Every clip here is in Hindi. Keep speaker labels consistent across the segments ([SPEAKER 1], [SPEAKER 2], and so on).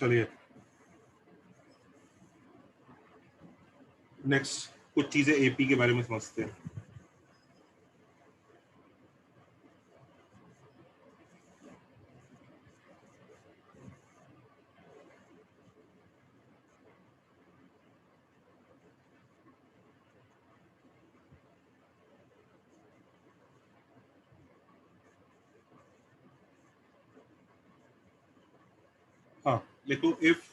[SPEAKER 1] चलिए नेक्स्ट कुछ चीजें एपी के बारे में समझते हैं। हाँ देखो, if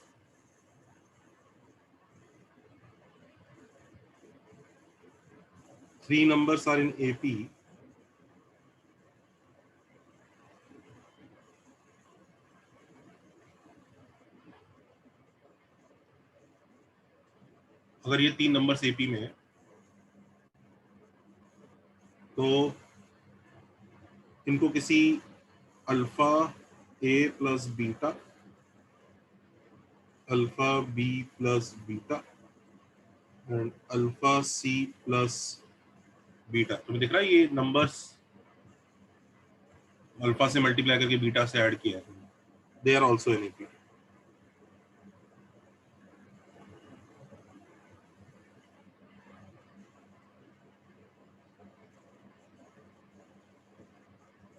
[SPEAKER 1] three numbers are in AP, अगर ये 3 नंबर्स एपी में है तो इनको किसी alpha A plus beta, alpha B plus beta and alpha C plus beta, तुम्हें दिख रहा है ये नंबर्स अल्फा से मल्टीप्लाई करके बीटा से ऐड किया है, they are also in AP.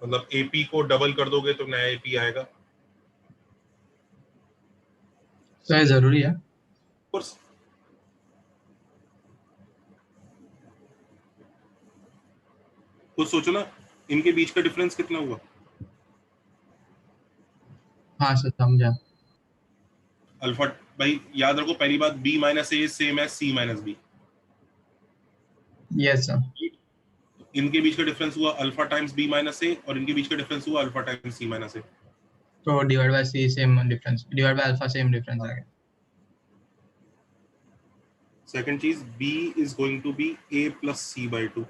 [SPEAKER 1] मतलब एपी को डबल कर दोगे तो नया एपी आएगा।
[SPEAKER 2] तो ये जरूरी है।
[SPEAKER 1] कोर्स खुद सोचो ना, इनके बीच का डिफरेंस कितना हुआ?
[SPEAKER 2] हाँ सर समझा।
[SPEAKER 1] अल्फा, भाई याद रखो पहली बात, b minus a same as c minus b.
[SPEAKER 2] Yes sir.
[SPEAKER 1] इनके बीच का डिफरेंस हुआ alpha times b minus a और इनके बीच का डिफरेंस हुआ alpha times c minus a.
[SPEAKER 2] तो divide by c same difference, divide by alpha same difference आ गया।
[SPEAKER 1] सेकंड चीज, b is going to be a plus c by 2।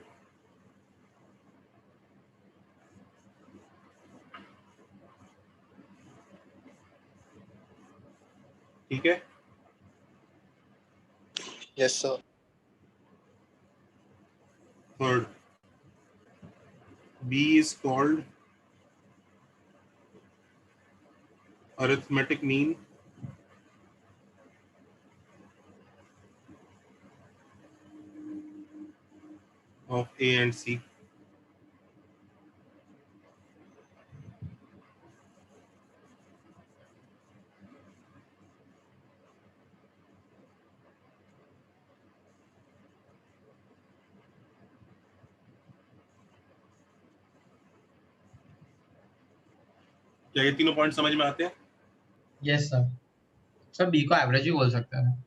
[SPEAKER 1] ठीक है।
[SPEAKER 3] Yes sir.
[SPEAKER 1] Third, b is called arithmetic mean of a and c। क्या ये तीनों पॉइंट समझ में आते हैं?
[SPEAKER 2] Yes sir. सर बी को एवरेज भी बोल सकते हैं।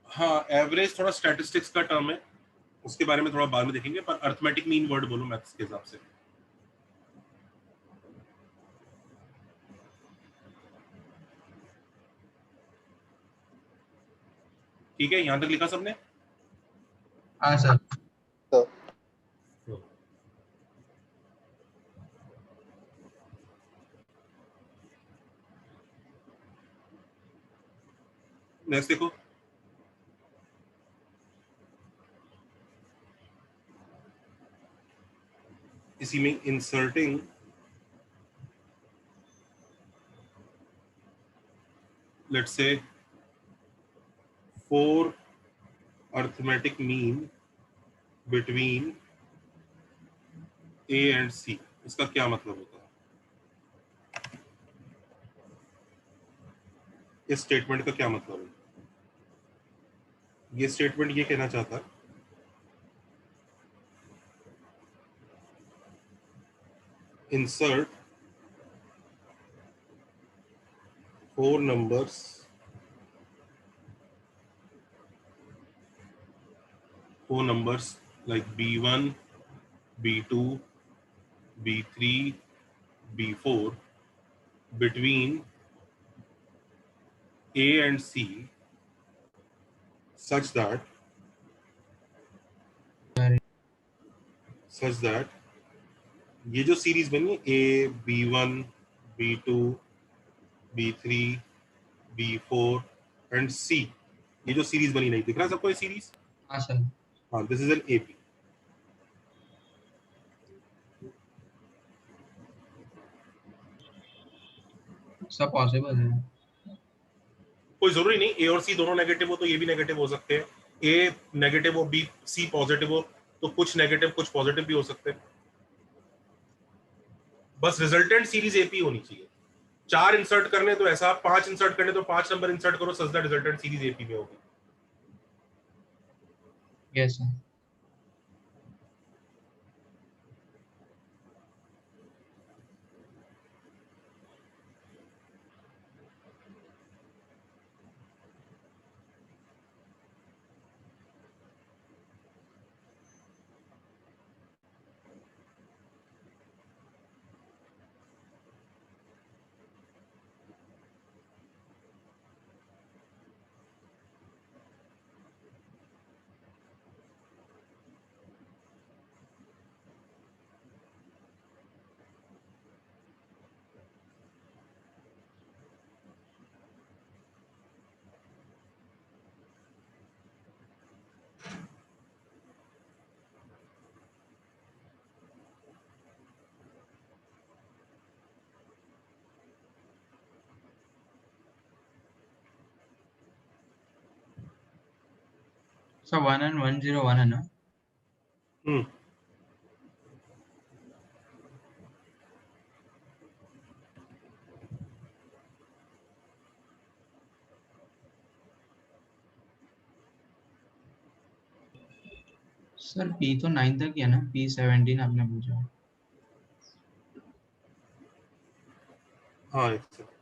[SPEAKER 1] हाँ, एवरेज थोड़ा स्टैटिस्टिक्स का टर्म है, उसके बारे में थोड़ा बाद में देखेंगे, पर अर्थमेटिक मीन वर्ड बोलो मैथ्स के हिसाब से। ठीक है, यहां तक लिखा सबने?
[SPEAKER 2] हाँ सर।
[SPEAKER 1] नेक्स्ट देखो, इसी में inserting let's say 4 arithmetic mean between a and c, इसका क्या मतलब होता है? इस स्टेटमेंट का क्या मतलब है? ये स्टेटमेंट ये कहना चाहता है insert 4 numbers like b1, b2, b3, b4 between a and c such that ये जो सीरीज बनी है a, b1, b2, b3, b4 and c, ये जो सीरीज बनी, नहीं दिख रहा सबको ये सीरीज?
[SPEAKER 2] हाँ सर।
[SPEAKER 1] हाँ, दिस इज एन एपी।
[SPEAKER 2] सब पॉसिबल है।
[SPEAKER 1] कोई जरूरी नहीं ए और सी दोनों नेगेटिव हो तो ये भी नेगेटिव हो सकते हैं, ए नेगेटिव हो बी सी पॉजिटिव हो तो कुछ नेगेटिव कुछ पॉजिटिव भी हो सकते हैं। बस रिजल्टेंट सीरीज एपी होनी चाहिए। 4 इंसर्ट करने तो ऐसा, 5 इंसर्ट करने तो 5 नंबर इंसर्ट करो, such that resultant series AP में होगी।
[SPEAKER 2] Yes, sir. So 1 and 101 है ना?
[SPEAKER 1] हम्म
[SPEAKER 2] सर P तो 9 तक ही है ना? P17 आपने पूछा।
[SPEAKER 1] हाँ एक second।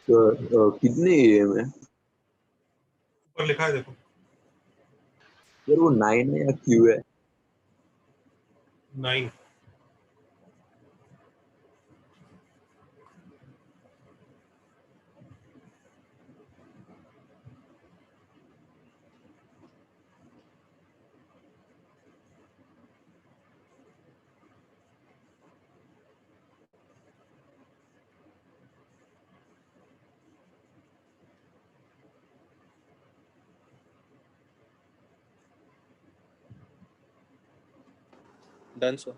[SPEAKER 3] कितने एएम है?
[SPEAKER 1] ऊपर लिखा है देखो।
[SPEAKER 3] यार वो 9 है या क्यू है?
[SPEAKER 1] 9।
[SPEAKER 4] Done, sir.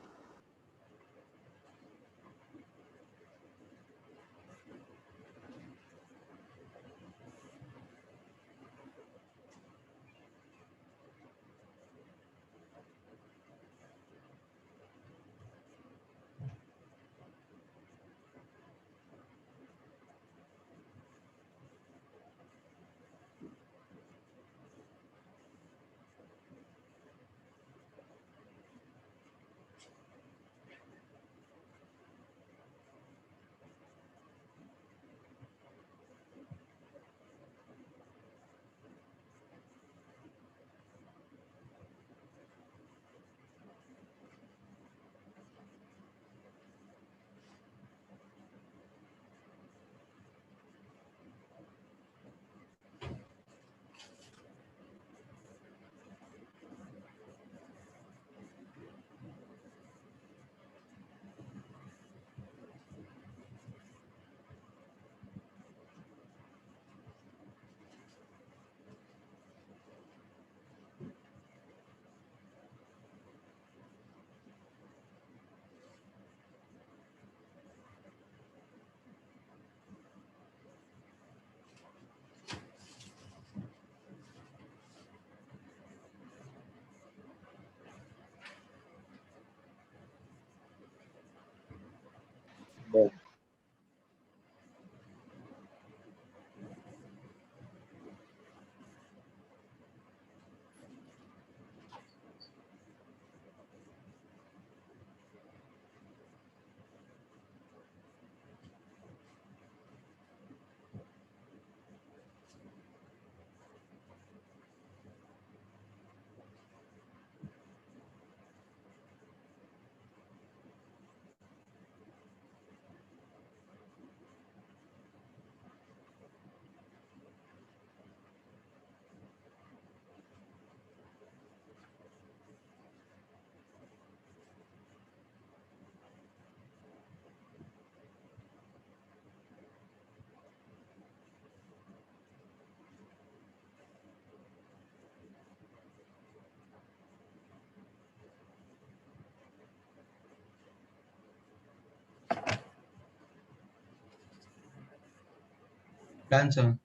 [SPEAKER 2] Done, sir.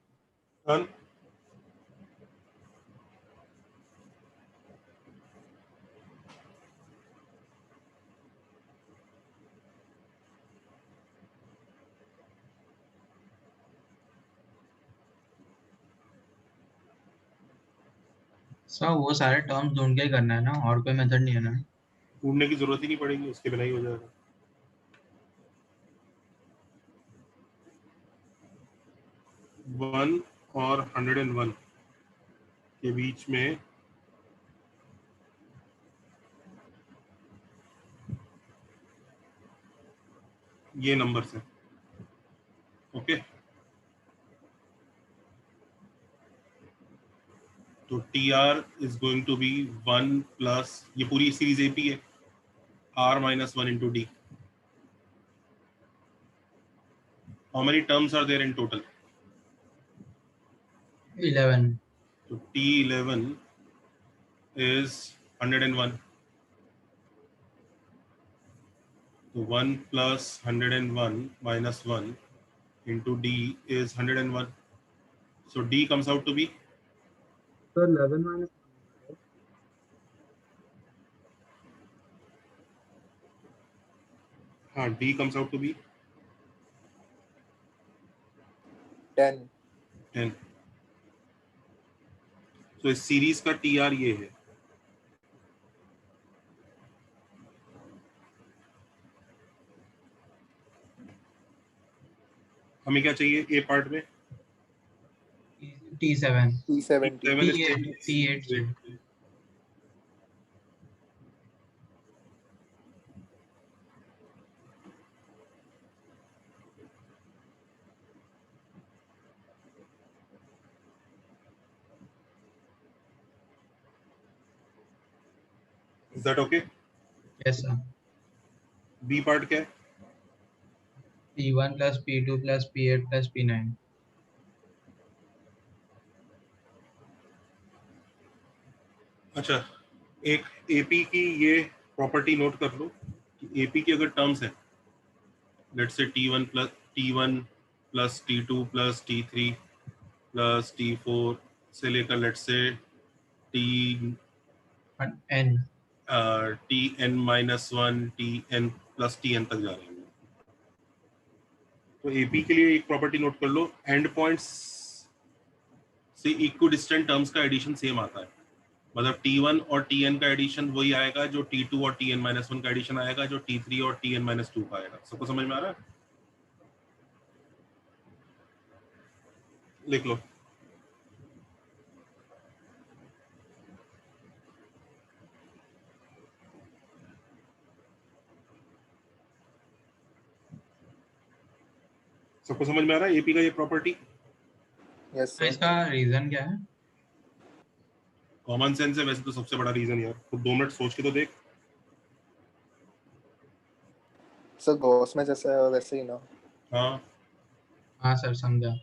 [SPEAKER 1] Done.
[SPEAKER 2] Sir वो सारे टर्म्स ढूंढ के ही करना है ना, और कोई मेथड नहीं है ना?
[SPEAKER 1] ढूंढने की जरूरत ही नहीं पड़ेगी, उसके बिना ही हो जाएगा। वन और 101 के बीच में ये नंबर्स हैं। ओके, तो T R is going to be 1 plus, ये पूरी सीरीज एपी है, r minus 1 into d. How many terms are there in total?
[SPEAKER 2] 11.
[SPEAKER 1] So T11 is 101. So 1 plus 101 minus 1 into d is 101. So d comes out to be
[SPEAKER 5] So 11 minus
[SPEAKER 1] d comes out to be
[SPEAKER 4] 10.
[SPEAKER 1] 10. So इस सीरीज का टी आर ये है। हमें क्या चाहिए ए पार्ट में?
[SPEAKER 2] T7.
[SPEAKER 4] T7.
[SPEAKER 2] T8. T8, sir.
[SPEAKER 1] Is that okay?
[SPEAKER 2] Yes, sir.
[SPEAKER 1] B part क्या है?
[SPEAKER 2] P1 plus P2 plus P8 plus P9.
[SPEAKER 1] अच्छा, एक एपी की ये प्रॉपर्टी नोट कर लो कि एपी की अगर टर्म्स है, let's say T1 plus T2 plus T3 plus T4 से लेकर let's say T
[SPEAKER 2] N.
[SPEAKER 1] Tn minus 1 Tn plus Tn तक जा रहे हैं। तो एपी के लिए एक प्रॉपर्टी नोट कर लो, एंड पॉइंट्स से इक्विडिस्टेंट टर्म्स का एडिशन सेम आता है। मतलब T1 और Tn का एडिशन वही आएगा जो T2 और Tn माइनस 1 का एडिशन आएगा, जो T3 और Tn माइनस 2 का आएगा। सबको समझ में आ रहा है? लिख लो। सबको समझ में आ रहा है एपी का ये प्रॉपर्टी?
[SPEAKER 4] Yes,
[SPEAKER 2] तो
[SPEAKER 4] sir.
[SPEAKER 2] इसका रीजन क्या है?
[SPEAKER 1] कॉमन सेंस है वैसे तो सबसे बड़ा रीजन यार, तो 2 मिनट सोच के तो देख।
[SPEAKER 4] सर गॉस में जैसा है वैसे ही ना.
[SPEAKER 1] हाँ,
[SPEAKER 2] हाँ सर, समझा।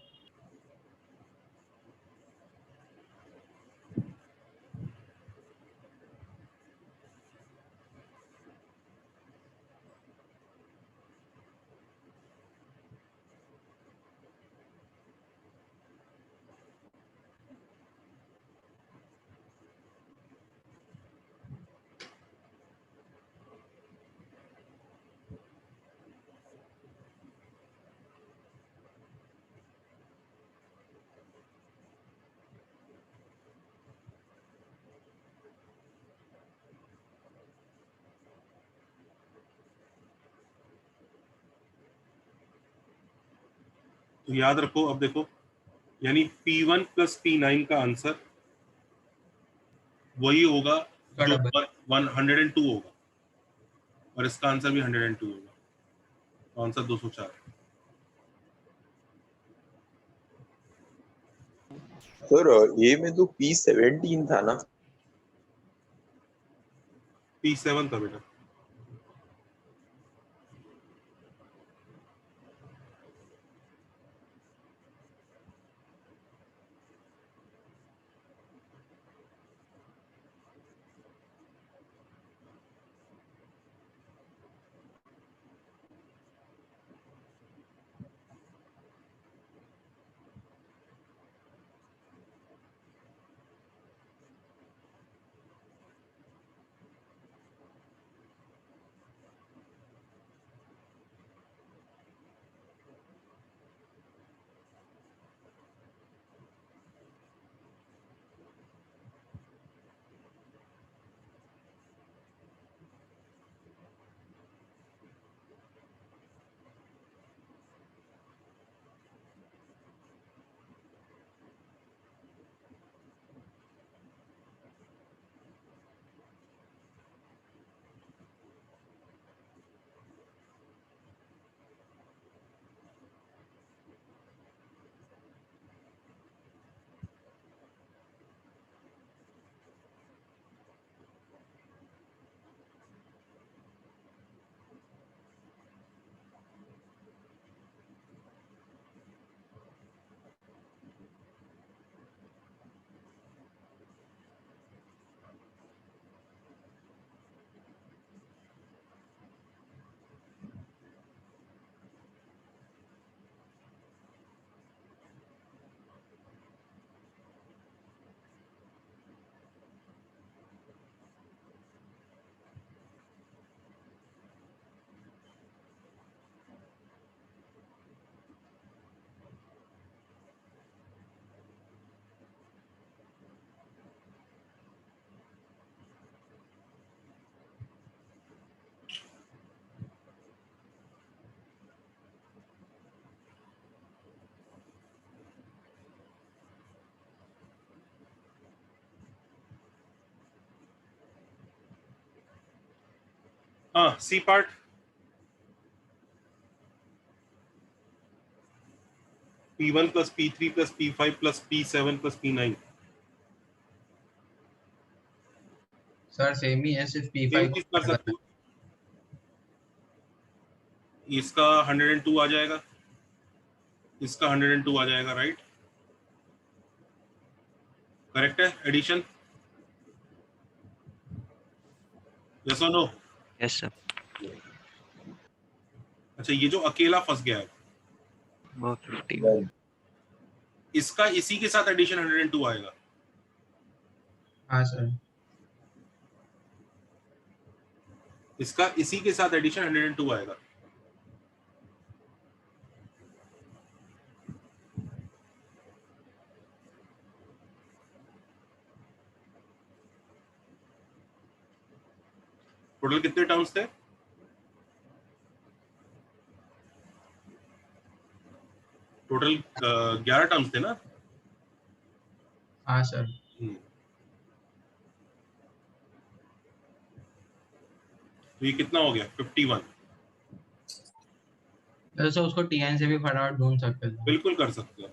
[SPEAKER 1] तो याद रखो, अब देखो, यानी P1 प्लस P9 का आंसर वही होगा जो
[SPEAKER 2] डबल।
[SPEAKER 1] 102 होगा, और इसका आंसर भी 102 होगा। तो आंसर 204।
[SPEAKER 3] सर ए में तो P17 था ना?
[SPEAKER 1] P7 था बेटा। हाँ, C part P1 plus P3 plus P5 plus P7 plus P9
[SPEAKER 2] sir same ही है, सिर्फ
[SPEAKER 1] सेम
[SPEAKER 2] P5
[SPEAKER 1] चीज कर सकते हो। इसका 102 आ जाएगा, इसका 102 आ जाएगा, राइट? करेक्ट है एडिशन? यस और नो?
[SPEAKER 6] Yes sir.
[SPEAKER 1] अच्छा, ये जो अकेला फंस गया है,
[SPEAKER 6] वो 51।
[SPEAKER 1] इसका इसी के साथ एडिशन 102 आएगा।
[SPEAKER 2] हाँ सर।
[SPEAKER 1] इसका इसी के साथ एडिशन 102 आएगा। टोटल कितने टर्म्स थे? टोटल 11 टर्म्स थे ना?
[SPEAKER 2] हाँ सर।
[SPEAKER 1] तो ये कितना हो गया? 51।
[SPEAKER 2] सर उसको TN से भी फटाफट ढूंढ सकते थे।
[SPEAKER 1] बिल्कुल कर सकते हो।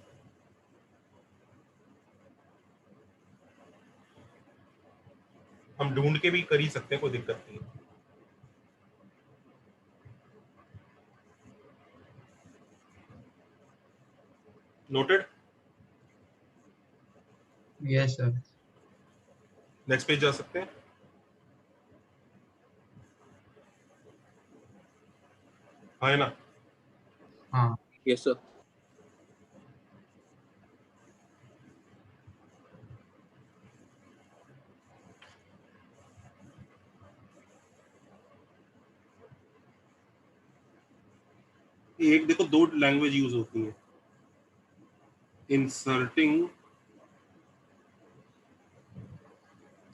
[SPEAKER 1] हम ढूंढ के भी कर ही सकते हैं, कोई दिक्कत नहीं है। Noted?
[SPEAKER 2] Yes sir.
[SPEAKER 1] Next page जा सकते हैं। हाँ है ना?
[SPEAKER 2] हाँ
[SPEAKER 4] Yes, sir.
[SPEAKER 1] एक देखो, दो लैंग्वेज यूज होती है। Inserting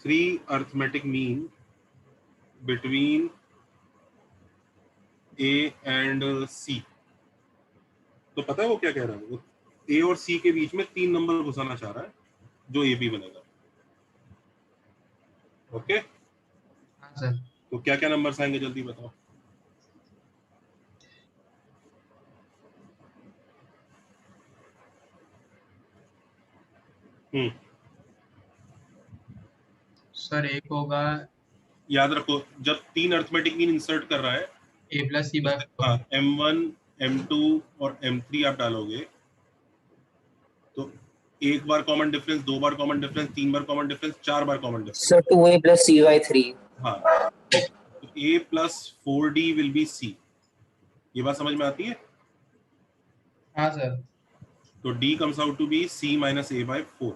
[SPEAKER 1] 3 arithmetic mean between A and C। तो पता है वो क्या कह रहा है? वो A और C के बीच में 3 नंबर घुसाना चाह रहा है, जो AB बनेगा। ओके?
[SPEAKER 2] हाँ सर।
[SPEAKER 1] तो क्या क्या नंबर्स आएंगे, जल्दी बताओ।
[SPEAKER 2] सर एक होगा
[SPEAKER 1] याद रखो, जब 3 अर्थमेटिक मीन इंसर्ट कर रहा है,
[SPEAKER 2] A प्लस C बाय
[SPEAKER 1] हाँ, M1 M2 और M3 आप डालोगे तो एक बार कॉमन डिफरेंस, दो बार कॉमन डिफरेंस, 3 बार कॉमन डिफरेंस, 4 बार common difference.
[SPEAKER 7] So 2A plus C by 3.
[SPEAKER 1] हाँ, ठीक। तो A plus 4D will be C। ये बात समझ में आती है?
[SPEAKER 2] हाँ सर।
[SPEAKER 1] तो D comes out to be C minus A by 4।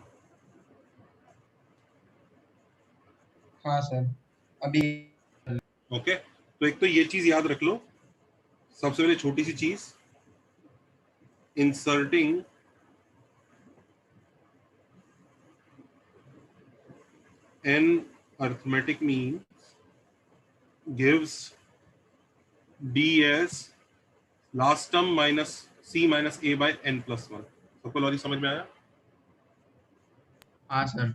[SPEAKER 2] हाँ सर। अभी
[SPEAKER 1] ओके? तो एक तो ये चीज याद रख लो। सबसे पहले छोटी सी चीज, inserting n arithmetic means gives D as last term minus C minus A by n plus 1। सबको लॉजिक समझ में आया?
[SPEAKER 2] हाँ सर।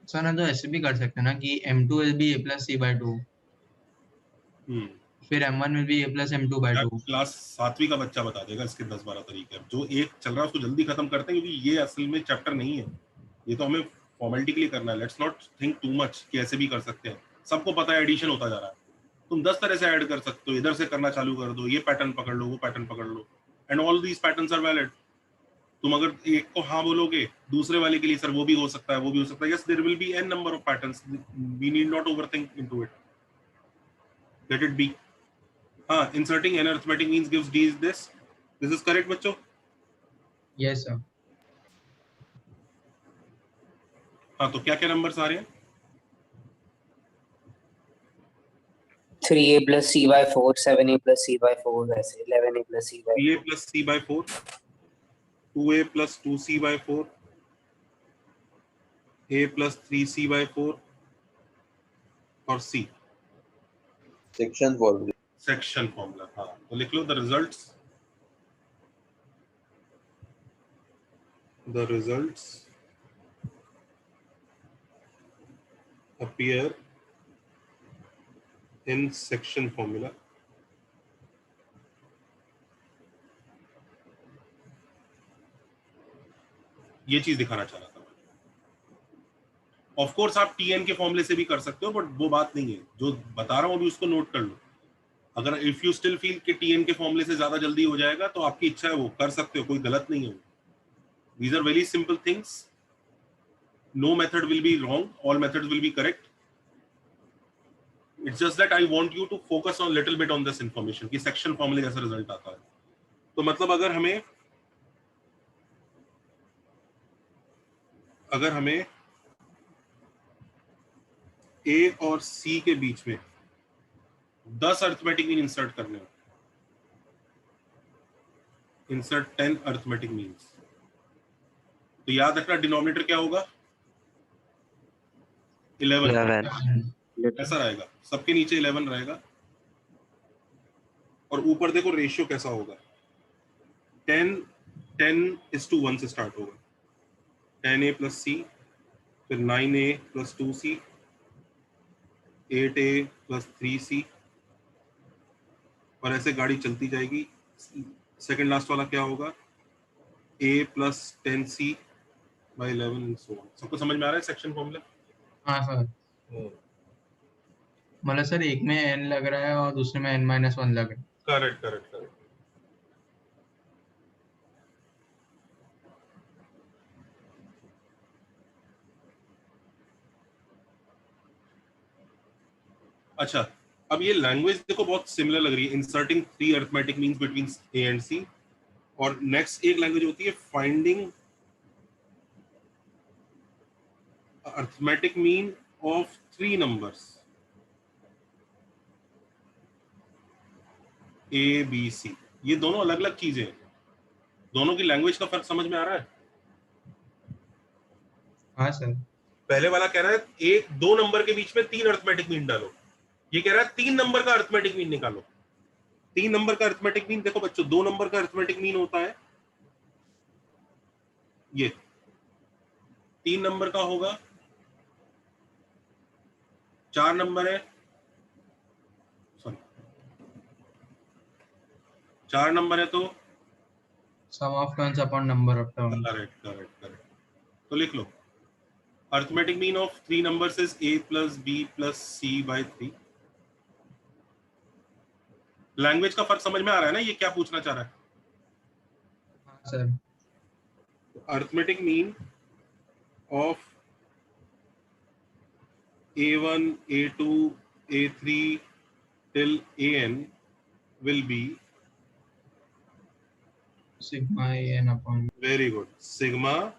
[SPEAKER 2] सर ना तो ऐसे भी कर सकते हैं ना कि M2 will be A plus C by 2, फिर M1 will be A plus M2 by 2।
[SPEAKER 1] Class 7वीं का बच्चा बता देगा इसके 10-12 तरीके। अब जो एक चल रहा है उसको जल्दी खत्म करते हैं, क्योंकि ये असल में चैप्टर नहीं है, ये तो हमें फॉर्मेलिटी के लिए करना है। Let's not think too much कि ऐसे भी कर सकते हैं। सबको पता है एडिशन होता जा रहा है, तुम 10 तरह से ऐड कर सकते हो, इधर से करना चालू कर दो, ये पैटर्न पकड़ लो, वो पैटर्न पकड़ लो, and all these patterns are valid. तुम अगर एक को हाँ बोलोगे, दूसरे वाले के लिए सर वो भी हो सकता है, वो भी हो सकता है। Yes, there will be n number of patterns, we need not overthink into it, let it be. हाँ, inserting n arithmetic means gives d is this is correct बच्चों?
[SPEAKER 2] Yes sir.
[SPEAKER 1] हाँ, तो क्या क्या नंबर्स आ रहे हैं?
[SPEAKER 7] 3A plus C by 4, 7A plus C by 4, ऐसे 11A plus C by
[SPEAKER 1] 3A
[SPEAKER 7] 4.
[SPEAKER 1] plus C by 4, 2A plus 2C by 4, A plus 3C by 4 और C
[SPEAKER 3] section formula.
[SPEAKER 1] Section formula. हाँ, तो लिख लो the results appear in section formula ये चीज दिखाना चाह रहा था। ऑफ कोर्स आप टीएन के फॉर्मूले से भी कर सकते हो, बट वो बात नहीं है, जो बता रहा हूं अभी उसको नोट कर लो। अगर इफ यू स्टिल फील कि टीएन के फॉर्मूले से ज्यादा जल्दी हो जाएगा तो आपकी इच्छा है, वो कर सकते हो, कोई गलत नहीं है। These are very simple things, no method will be wrong, all methods will be correct. It's just that I want you to focus on little bit on this information कि सेक्शन फॉर्मूले जैसा रिजल्ट आता है। तो मतलब अगर हमें ए और सी के बीच में 10 अर्थमेटिक मीन इंसर्ट करने हो, इंसर्ट 10 अर्थमेटिक मीन्स, तो याद रखना डिनोमिनेटर क्या होगा, 11 ऐसा रहेगा, सबके नीचे 11 रहेगा। और ऊपर देखो रेशियो कैसा होगा, 10:1 से स्टार्ट होगा, 10a प्लस सी, फिर 9a plus 2c, 8a plus 3c, और ऐसे गाड़ी चलती जाएगी। सेकंड लास्ट वाला क्या होगा, a plus 10c by 11 and so on. सबको समझ में आ रहा है सेक्शन फॉर्मूला?
[SPEAKER 2] हाँ सर, मतलब सर एक में n लग रहा है और दूसरे में n-1 लग रहा है।
[SPEAKER 1] Correct correct correct. अच्छा, अब ये लैंग्वेज देखो बहुत सिमिलर लग रही है, inserting 3 arithmetic means between a and c. और नेक्स्ट एक लैंग्वेज होती है finding arithmetic mean of 3 numbers a b c. ये दोनों अलग अलग चीजें हैं, दोनों की लैंग्वेज का फर्क समझ में आ रहा है?
[SPEAKER 2] हाँ सर।
[SPEAKER 1] पहले वाला कह रहा है एक 2 नंबर के बीच में 3 अरिथमेटिक मीन डालो, ये कह रहा है 3 नंबर का अरिथमेटिक मीन निकालो। 3 नंबर का अरिथमेटिक मीन देखो बच्चों, 2 नंबर का अरिथमेटिक मीन होता है ये, 3 नंबर का होगा, 4 नंबर है, सॉरी 4 नंबर है तो
[SPEAKER 2] sum of terms upon number of terms.
[SPEAKER 1] Correct correct correct. तो लिख लो arithmetic mean of 3 numbers is a plus b plus c by 3। Language का फर्क समझ में आ रहा है ना, ये क्या पूछना चाह रहा है?
[SPEAKER 2] हाँ sir.
[SPEAKER 1] Arithmetic mean of a1 a2 a3 till an will be
[SPEAKER 2] sigma n upon,
[SPEAKER 1] very good, sigma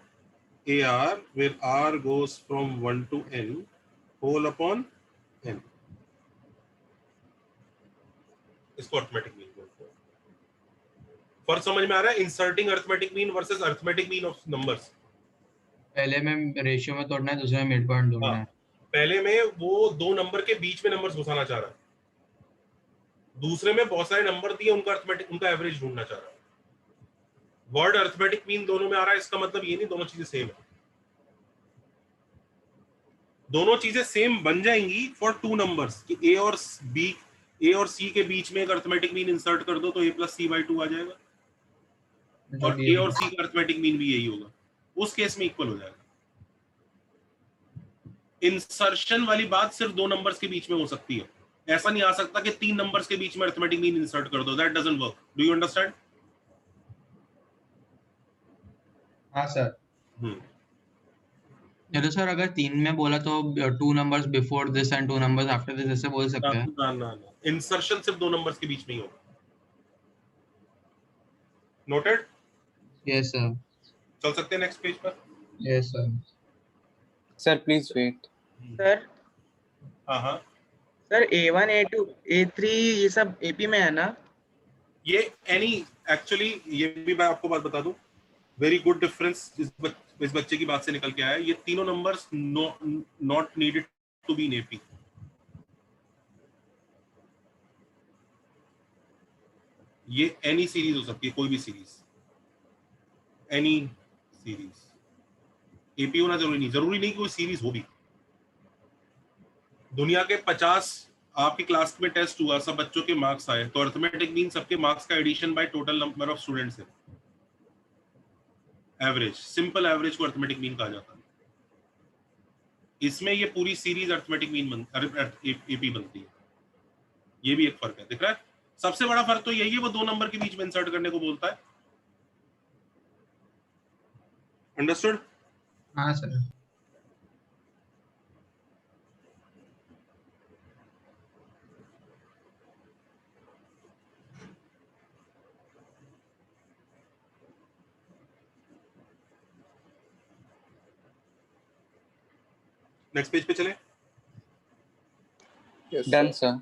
[SPEAKER 1] ar, where r goes from 1 to n whole upon n। इसको अरिथमेटिक मीन बोलते हैं। फर्क समझ में आ रहा है inserting arithmetic mean versus arithmetic mean of numbers?
[SPEAKER 2] पहले में रेशियो में तोड़ना है, दूसरे में मिड पॉइंट ढूंढना है।
[SPEAKER 1] पहले में वो 2 नंबर के बीच में नंबर्स घुसाना चाह रहा है, दूसरे में बहुत सारे नंबर दिए, उनका अरिथमेटिक, उनका एवरेज ढूंढना चाह रहा है। वर्ड अरिथमेटिक मीन दोनों में आ रहा है, इसका मतलब ये नहीं दोनों चीजें सेम है। दोनों चीजें सेम बन जाएंगी फॉर 2 नंबर्स कि ए और बी, ए और सी के बीच में एक अरिथमेटिक मीन इंसर्ट कर दो तो a प्लस सी बाई 2 आ जाएगा, और ए और सी का अरिथमेटिक मीन भी यही होगा, उस केस में इक्वल हो जाएगा। इंसर्शन वाली बात सिर्फ 2 नंबर्स के बीच में हो सकती है, ऐसा नहीं आ सकता कि 3 नंबर्स के बीच में अरिथमेटिक मीन इंसर्ट कर दो, that doesn't work. Do you understand?
[SPEAKER 2] हाँ सर। चलो सर, अगर 3 में बोला तो 2 numbers before this and 2 numbers after this ऐसे बोल सकते हैं?
[SPEAKER 1] ना ना ना, इंसर्शन सिर्फ 2 नंबर्स के बीच में ही होगा। नोटेड?
[SPEAKER 2] Yes sir.
[SPEAKER 1] चल सकते हैं नेक्स्ट पेज पर?
[SPEAKER 2] Yes sir.
[SPEAKER 4] Sir, please wait.
[SPEAKER 8] Sir
[SPEAKER 1] हाँ
[SPEAKER 8] सर A1 A2 A3 ये सब AP में है ना?
[SPEAKER 1] ये एनी, एक्चुअली ये भी मैं आपको बात बता दूं, वेरी गुड डिफरेंस इस बच्चे की बात से निकल के आया है। ये तीनों numbers not needed to be in AP. ये एनी सीरीज हो सकती है, कोई भी सीरीज, एनी सीरीज। एपी होना जरूरी नहीं कि कोई सीरीज हो भी। दुनिया के 50 आपकी क्लास में टेस्ट हुआ, सब बच्चों के मार्क्स आए, तो अर्थमेटिक मीन सबके मार्क्स का addition by total number of students है, एवरेज, सिंपल एवरेज को अर्थमेटिक मीन कहा जाता है। इसमें ये पूरी सीरीज अर्थमेटिक मीन एपी बनती है, ये भी एक फर्क है, दिख रहा है? सबसे बड़ा फर्क तो यही है, वो 2 नंबर के बीच में इंसर्ट करने को बोलता है। अंडरस्टूड?
[SPEAKER 2] हाँ सर।
[SPEAKER 1] नेक्स्ट पेज पे चले।
[SPEAKER 4] Done, sir.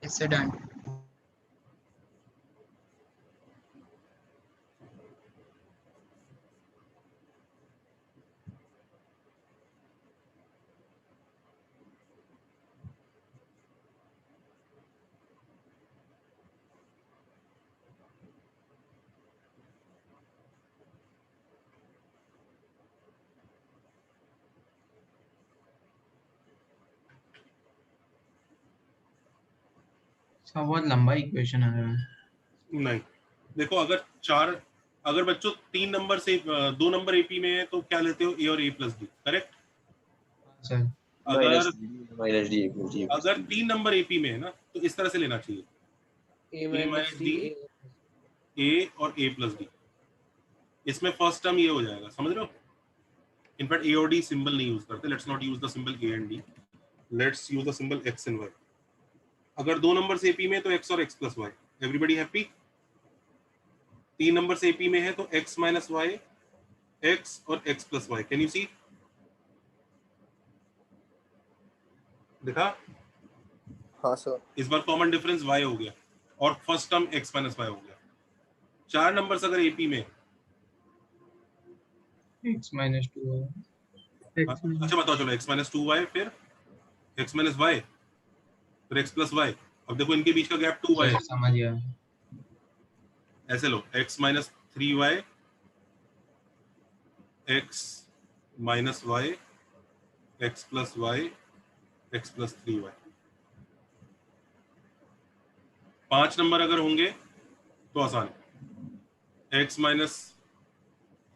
[SPEAKER 2] इससे डन। सब बहुत लंबा इक्वेशन आ रहा है।
[SPEAKER 1] नहीं, देखो अगर बच्चों 3 नंबर से 2 नंबर एपी में है तो क्या लेते हो, ए और A plus B, correct?
[SPEAKER 2] Sir
[SPEAKER 1] अगर 3 नंबर एपी में है ना तो इस तरह से लेना चाहिए,
[SPEAKER 8] A minus D,
[SPEAKER 1] ए और ए प्लस डी। इसमें फर्स्ट टर्म ये हो जाएगा, समझ रहे हो? इनफैक्ट ए और डी सिंबल नहीं यूज करते, let's not use the symbol A and D, let's use the symbol X and Y. अगर 2 नंबर से एपी में है तो एक्स और x plus y, everybody happy? 3 number से एपी में है तो x माइनस वाई, x और x plus y, can you see? देखा?
[SPEAKER 9] हाँ सर।
[SPEAKER 1] इस बार कॉमन डिफरेंस y हो गया और first term x minus Y हो गया। 4 नंबर अगर एपी में,
[SPEAKER 2] x minus 2
[SPEAKER 1] अच्छा बताओ, चलो x माइनस 2y, फिर x माइनस वाई, फिर x प्लस वाई। अब देखो इनके बीच का गैप 2y है,
[SPEAKER 2] समझ गया।
[SPEAKER 1] ऐसे लो x minus 3y x minus y x plus y x plus 3y। 5 number अगर होंगे तो आसान है। x माइनस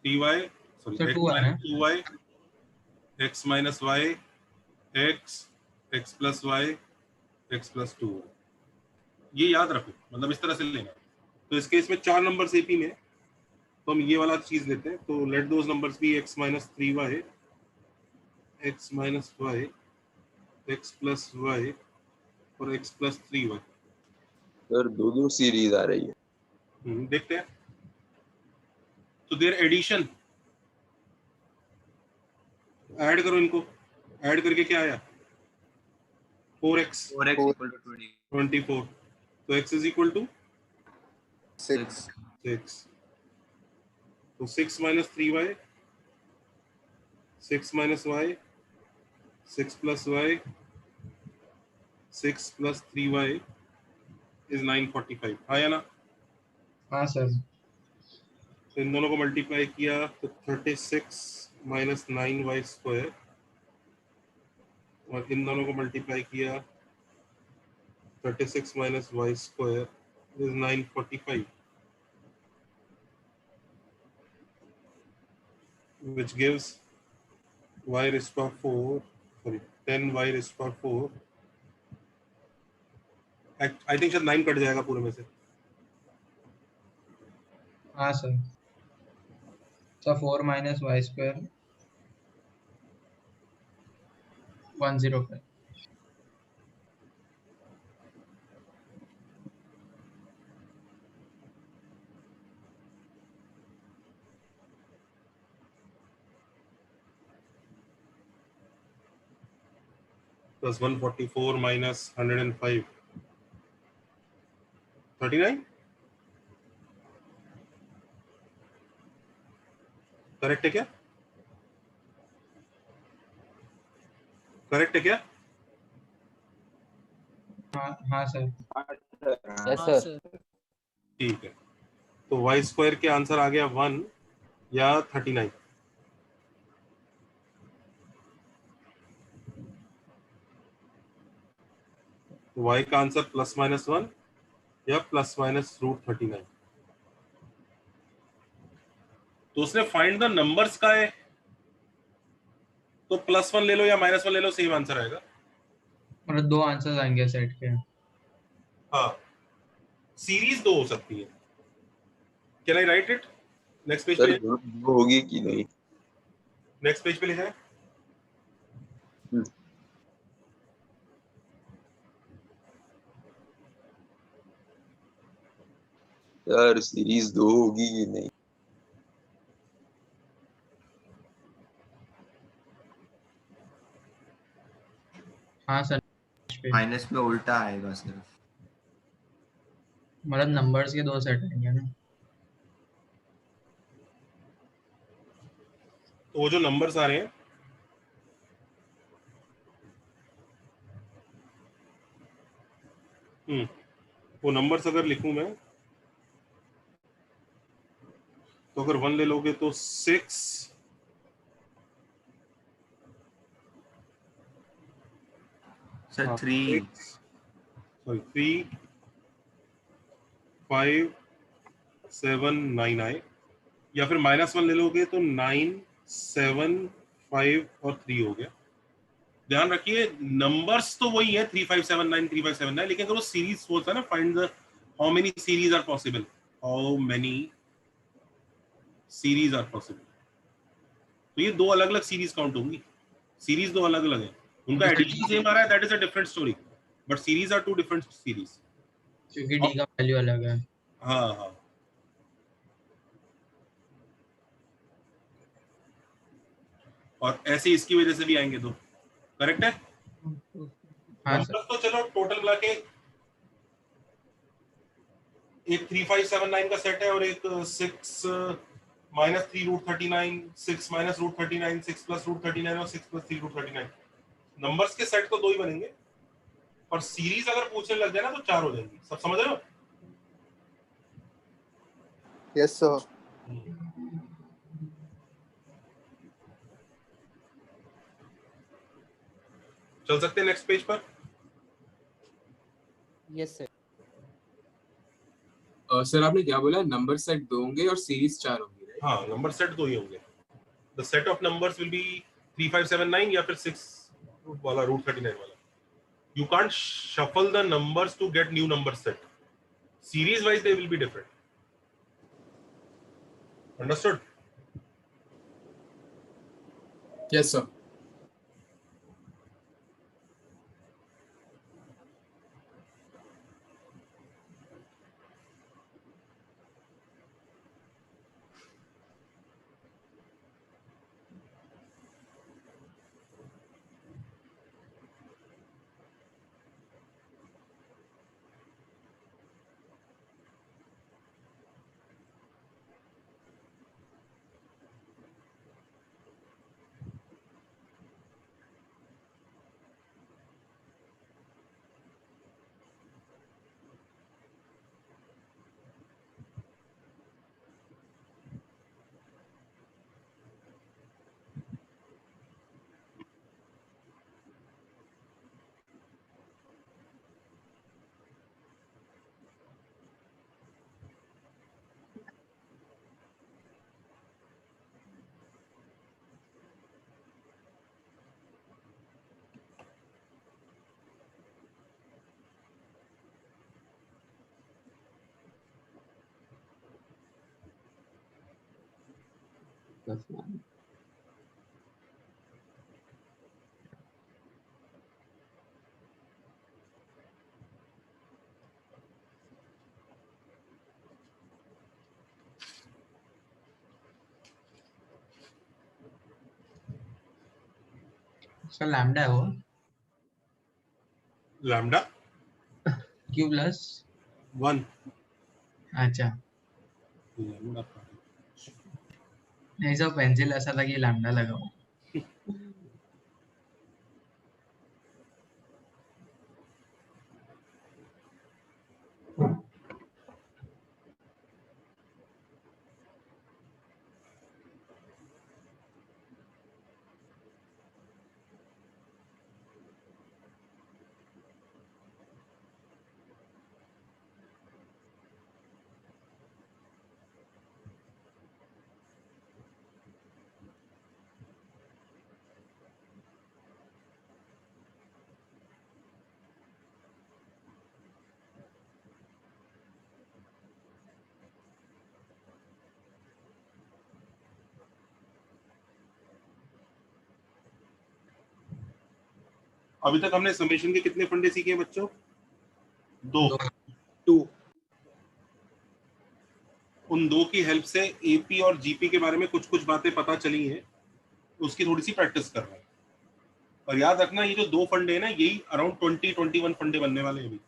[SPEAKER 1] 3y सॉरी
[SPEAKER 2] तो
[SPEAKER 1] x
[SPEAKER 2] 2 है ना?
[SPEAKER 1] Minus 2y x minus y x plus y x plus 2y। ये याद रखो, मतलब इस तरह से लेना। तो इस केस में 4 नंबर एपी में तो हम ये वाला चीज लेते हैं। तो let those numbers be x minus 3y x minus y x plus y और x प्लस 3y।
[SPEAKER 3] सर दो सीरीज आ रही है।
[SPEAKER 1] देखते हैं। तो देयर एडिशन, ऐड करो इनको, ऐड करके क्या आया 4x
[SPEAKER 9] 4x equal to
[SPEAKER 1] 24। तो x इज इक्वल टू
[SPEAKER 9] 6
[SPEAKER 1] 6। तो 6 minus 3y 6 minus y 6 plus y 6 plus 3y is 945। हाँ या ना?
[SPEAKER 2] हाँ सर।
[SPEAKER 1] तो इन दोनों को मल्टीप्लाई किया तो 36 माइनस 9y स्क्वायर, और इन दोनों को मल्टीप्लाई किया 36 minus y square is 945, which gives y raised to power 4, sorry 10y raised to power 4। I think शायद 9 कट जाएगा पूरे में से।
[SPEAKER 2] हाँ sir. So 4 minus y square 105।
[SPEAKER 1] Plus 144 minus 105 39। Correct है क्या? करेक्ट है क्या?
[SPEAKER 2] हाँ सर।
[SPEAKER 4] Yes sir.
[SPEAKER 1] ठीक है। तो y स्क्वायर के आंसर आ गया 1 या 39। y का आंसर प्लस माइनस 1 या प्लस माइनस √39। तो उसने फाइंड द नंबर्स का है, तो प्लस 1 ले लो या माइनस 1 ले लो, सेम आंसर आएगा।
[SPEAKER 2] मतलब 2 आंसर्स आएंगे सेट के।
[SPEAKER 1] हाँ, सीरीज 2 हो सकती है। Can I right it? Next page
[SPEAKER 3] sir
[SPEAKER 1] पे,
[SPEAKER 3] दो होगी कि नहीं?
[SPEAKER 1] नेक्स्ट पेज पे ले जाए।
[SPEAKER 3] सर सीरीज 2 होगी कि नहीं?
[SPEAKER 2] हाँ सर।
[SPEAKER 9] माइनस में उल्टा आएगा सिर्फ।
[SPEAKER 2] मतलब नंबर्स के 2 सेट आएंगे ना।
[SPEAKER 1] तो वो जो नंबर्स आ रहे हैं, वो नंबर्स अगर लिखूं मैं, तो अगर 1 ले लोगे तो 6
[SPEAKER 9] सर 3
[SPEAKER 1] सॉरी 3 5 7 9 आए, या फिर माइनस 1 ले लोगे तो 9 7 5 और 3 हो गया। ध्यान रखिए नंबर्स तो वही है 3579 3579, लेकिन अगर वो सीरीज होता है ना, find the how many series are possible, how many series are possible, तो ये 2 अलग अलग सीरीज काउंट होंगी। सीरीज 2 अलग अलग है, उनका एडिशन सेम आ रहा है, that is a different story, but series are 2 different series.
[SPEAKER 2] क्योंकि डी का वैल्यू अलग है।
[SPEAKER 1] हाँ हाँ, और ऐसे इसकी वजह से भी आएंगे 2। करेक्ट है?
[SPEAKER 2] हाँ सर।
[SPEAKER 1] तो चलो टोटल मिला के एक 3579 का सेट है और एक 6 माइनस 3√39 6 माइनस √39 6 प्लस √39 और 6 प्लस 3√39। नंबर्स के सेट तो 2 ही बनेंगे, और सीरीज अगर पूछने लग जाए ना तो 4 हो जाएंगी। सब समझ रहे हो?
[SPEAKER 10] Yes, sir.
[SPEAKER 1] चल सकते हैं नेक्स्ट पेज पर?
[SPEAKER 4] Yes, sir.
[SPEAKER 5] सर आपने क्या बोला, नंबर सेट 2 होंगे और सीरीज 4 होंगी, राइट?
[SPEAKER 1] हाँ, नंबर सेट 2 ही होंगे. The set of numbers will be 3579 या फिर 6 वाला root 39 वाला. You can't shuffle the numbers to get new number set. Series wise they will be different. Understood?
[SPEAKER 5] Yes, sir.
[SPEAKER 2] +1. उसका लैम्डा है वो,
[SPEAKER 1] Lambda
[SPEAKER 2] क्यू प्लस
[SPEAKER 1] 1.
[SPEAKER 2] अच्छा
[SPEAKER 1] Lambda.
[SPEAKER 2] नहीं सब पेंसिल ऐसा था कि लैम्डा लगा हो.
[SPEAKER 1] अभी तक हमने समेशन के कितने फंडे सीखे हैं बच्चों? 2.
[SPEAKER 5] 2.
[SPEAKER 1] उन 2 की हेल्प से एपी और जीपी के बारे में कुछ कुछ बातें पता चली हैं, उसकी थोड़ी सी प्रैक्टिस कर रहे हैं. और याद रखना ये जो 2 फंडे हैं ना, यही अराउंड 20-21 फंडे बनने वाले हैं अभी.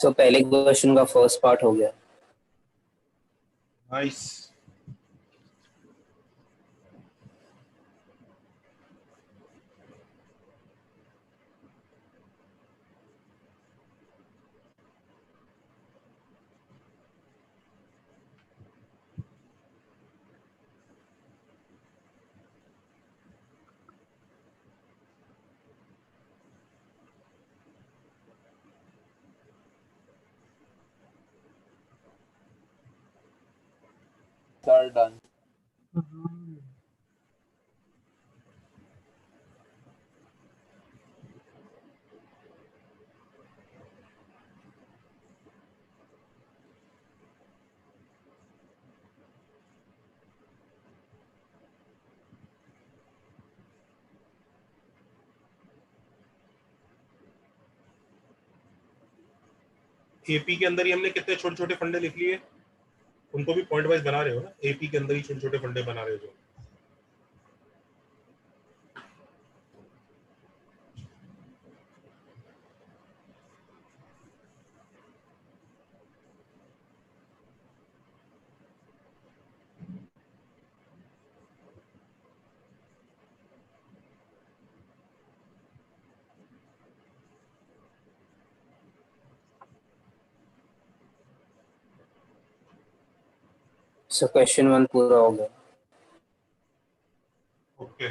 [SPEAKER 7] तो पहले क्वेश्चन का फर्स्ट पार्ट हो गया।
[SPEAKER 1] नाइस।
[SPEAKER 4] Sir, done.
[SPEAKER 1] एपी के अंदर ही हमने कितने छोटे छोटे फंडे लिख लिए, उनको भी पॉइंट वाइज बना रहे हो ना, एपी के अंदर ही छोटे छोटे फंडे बना रहे हो जो।
[SPEAKER 7] सो क्वेश्चन 1 पूरा हो गया।
[SPEAKER 1] ओके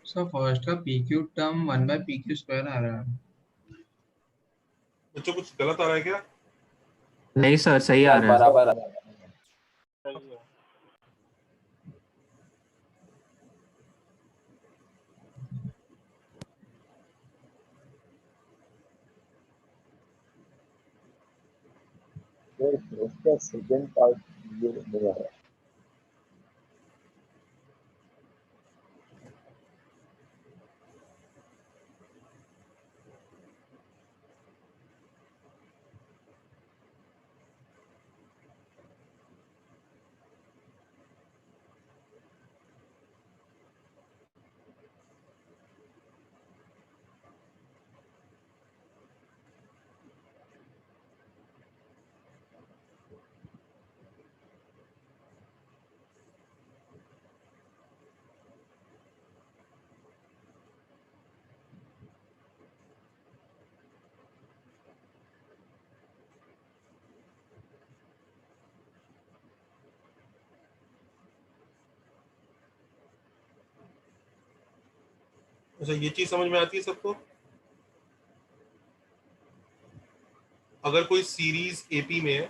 [SPEAKER 2] सो फर्स्ट का PQ टर्म 1/PQ² आ रहा है।
[SPEAKER 1] बच्चों कुछ गलत आ रहा है क्या?
[SPEAKER 5] नहीं सर, सही आ रहा है।
[SPEAKER 4] बराबर।
[SPEAKER 3] उसका सेकंड पार्ट ये नहीं आ रहा।
[SPEAKER 1] अच्छा ये चीज समझ में आती है सबको? अगर कोई सीरीज एपी में है,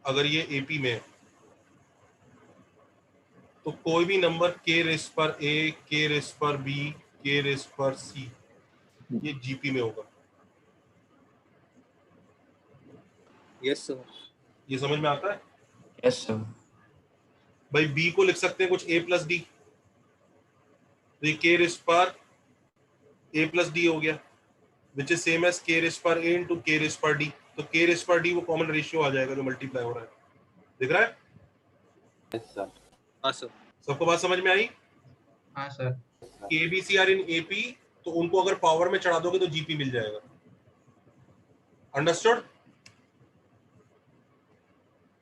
[SPEAKER 1] अगर ये एपी में है तो कोई भी नंबर k रेस पर a, k रेस पर b, k रेस पर c ये जीपी में होगा।
[SPEAKER 4] Yes sir.
[SPEAKER 1] ये समझ में आता है?
[SPEAKER 5] Yes sir.
[SPEAKER 1] भाई b को लिख सकते हैं कुछ a प्लस डी, तो ये k रेस पर a प्लस डी हो गया, which is same as k raise पर a इंटू k रेस पर d। तो k रेस पर d वो कॉमन रेशियो आ जाएगा जो मल्टीप्लाई हो रहा है, दिख रहा है?
[SPEAKER 4] Yes sir. हाँ सर।
[SPEAKER 1] सबको बात समझ में आई?
[SPEAKER 2] हाँ sir.
[SPEAKER 1] KBC are in AP, तो उनको अगर पावर में चढ़ा दोगे तो जीपी मिल जाएगा। अंडरस्टूड?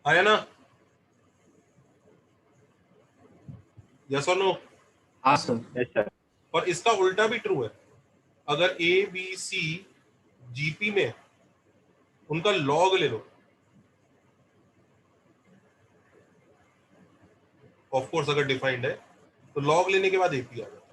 [SPEAKER 1] आया ना? यस और नो?
[SPEAKER 5] हाँ सर।
[SPEAKER 4] Yes, sir.
[SPEAKER 1] और इसका उल्टा भी ट्रू है। अगर ए बी सी जीपी में उनका लॉग ले लो, ऑफ कोर्स अगर डिफाइंड है तो लॉग लेने के बाद एपी आ जाता है।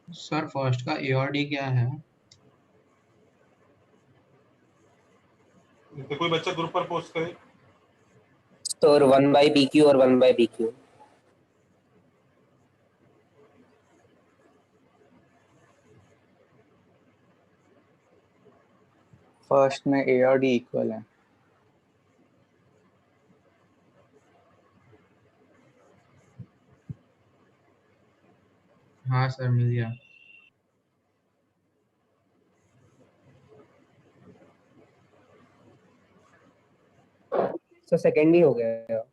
[SPEAKER 2] सर फर्स्ट का ए और डी क्या है?
[SPEAKER 1] तो कोई बच्चा ग्रुप पर पोस्ट करे।
[SPEAKER 7] So 1 by BQ और 1 by BQ.
[SPEAKER 10] फर्स्ट में ए और डी इक्वल है।
[SPEAKER 2] हाँ सर मिल गया।
[SPEAKER 7] So second ही हो गया।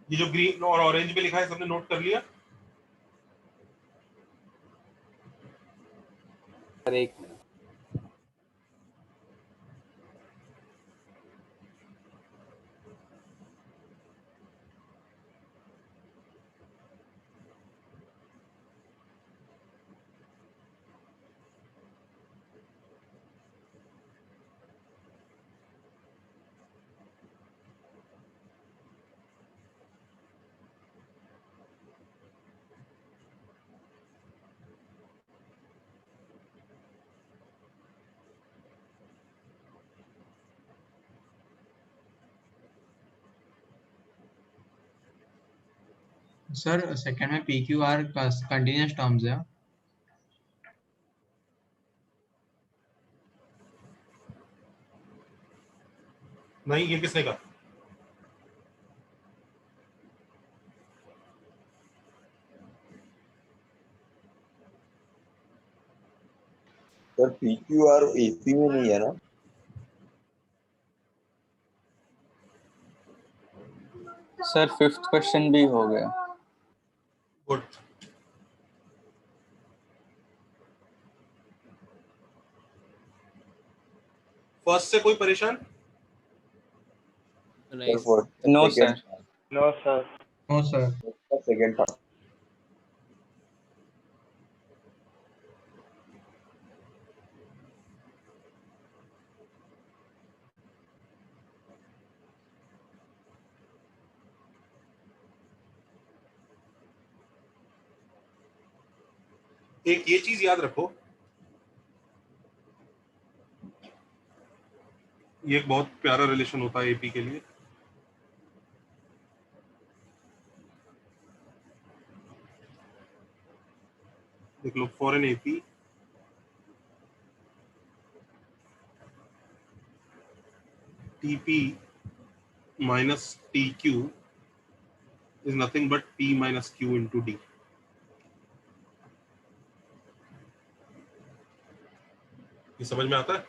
[SPEAKER 1] ये जो ग्रीन और ऑरेंज में लिखा है सबने नोट कर लिया?
[SPEAKER 4] सर एक मिनट।
[SPEAKER 2] सर सेकंड में P Q R continuous terms है।
[SPEAKER 1] नहीं, ये किसने कहा?
[SPEAKER 3] सर PQR AP में नहीं है ना?
[SPEAKER 10] सर फिफ्थ क्वेश्चन भी हो गया।
[SPEAKER 1] गुड। फर्स्ट से कोई परेशान?
[SPEAKER 4] नहीं
[SPEAKER 3] for
[SPEAKER 10] no
[SPEAKER 3] second-
[SPEAKER 10] sir.
[SPEAKER 8] No sir.
[SPEAKER 2] No sir.
[SPEAKER 3] second part.
[SPEAKER 1] एक ये चीज याद रखो, ये एक बहुत प्यारा रिलेशन होता है एपी के लिए। देख लो, for an AP tp minus t q is nothing but p minus q into d. ये समझ में आता है?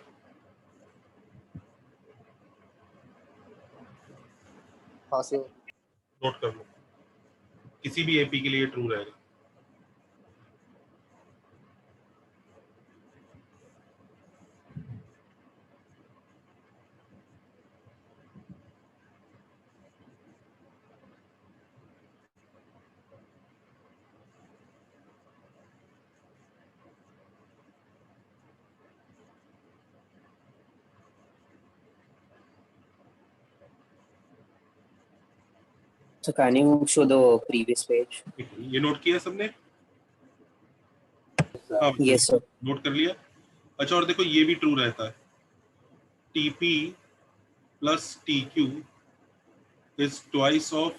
[SPEAKER 4] हाँ सर।
[SPEAKER 1] नोट कर लो, किसी भी एपी के लिए ट्रू रहेगा।
[SPEAKER 7] So can you show the previous page?
[SPEAKER 1] ये नोट किया सबने? हाँ,
[SPEAKER 7] Yes sir.
[SPEAKER 1] नोट कर लिया। अच्छा, और देखो ये भी ट्रू रहता है, TP plus TQ is twice of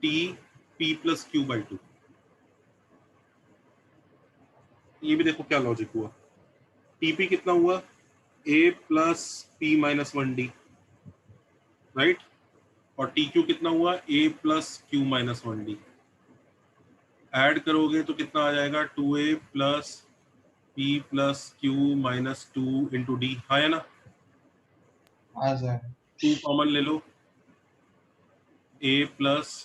[SPEAKER 1] TP plus Q by 2। ये भी देखो क्या लॉजिक हुआ, TP कितना हुआ, A plus P minus 1D, right, और TQ कितना हुआ, A plus Q minus 1D। Add करोगे तो कितना आ जाएगा, 2A plus P plus Q minus 2 into D, हाँ है ना?
[SPEAKER 2] हाँ सर।
[SPEAKER 1] 2 कॉमन ले लो, A plus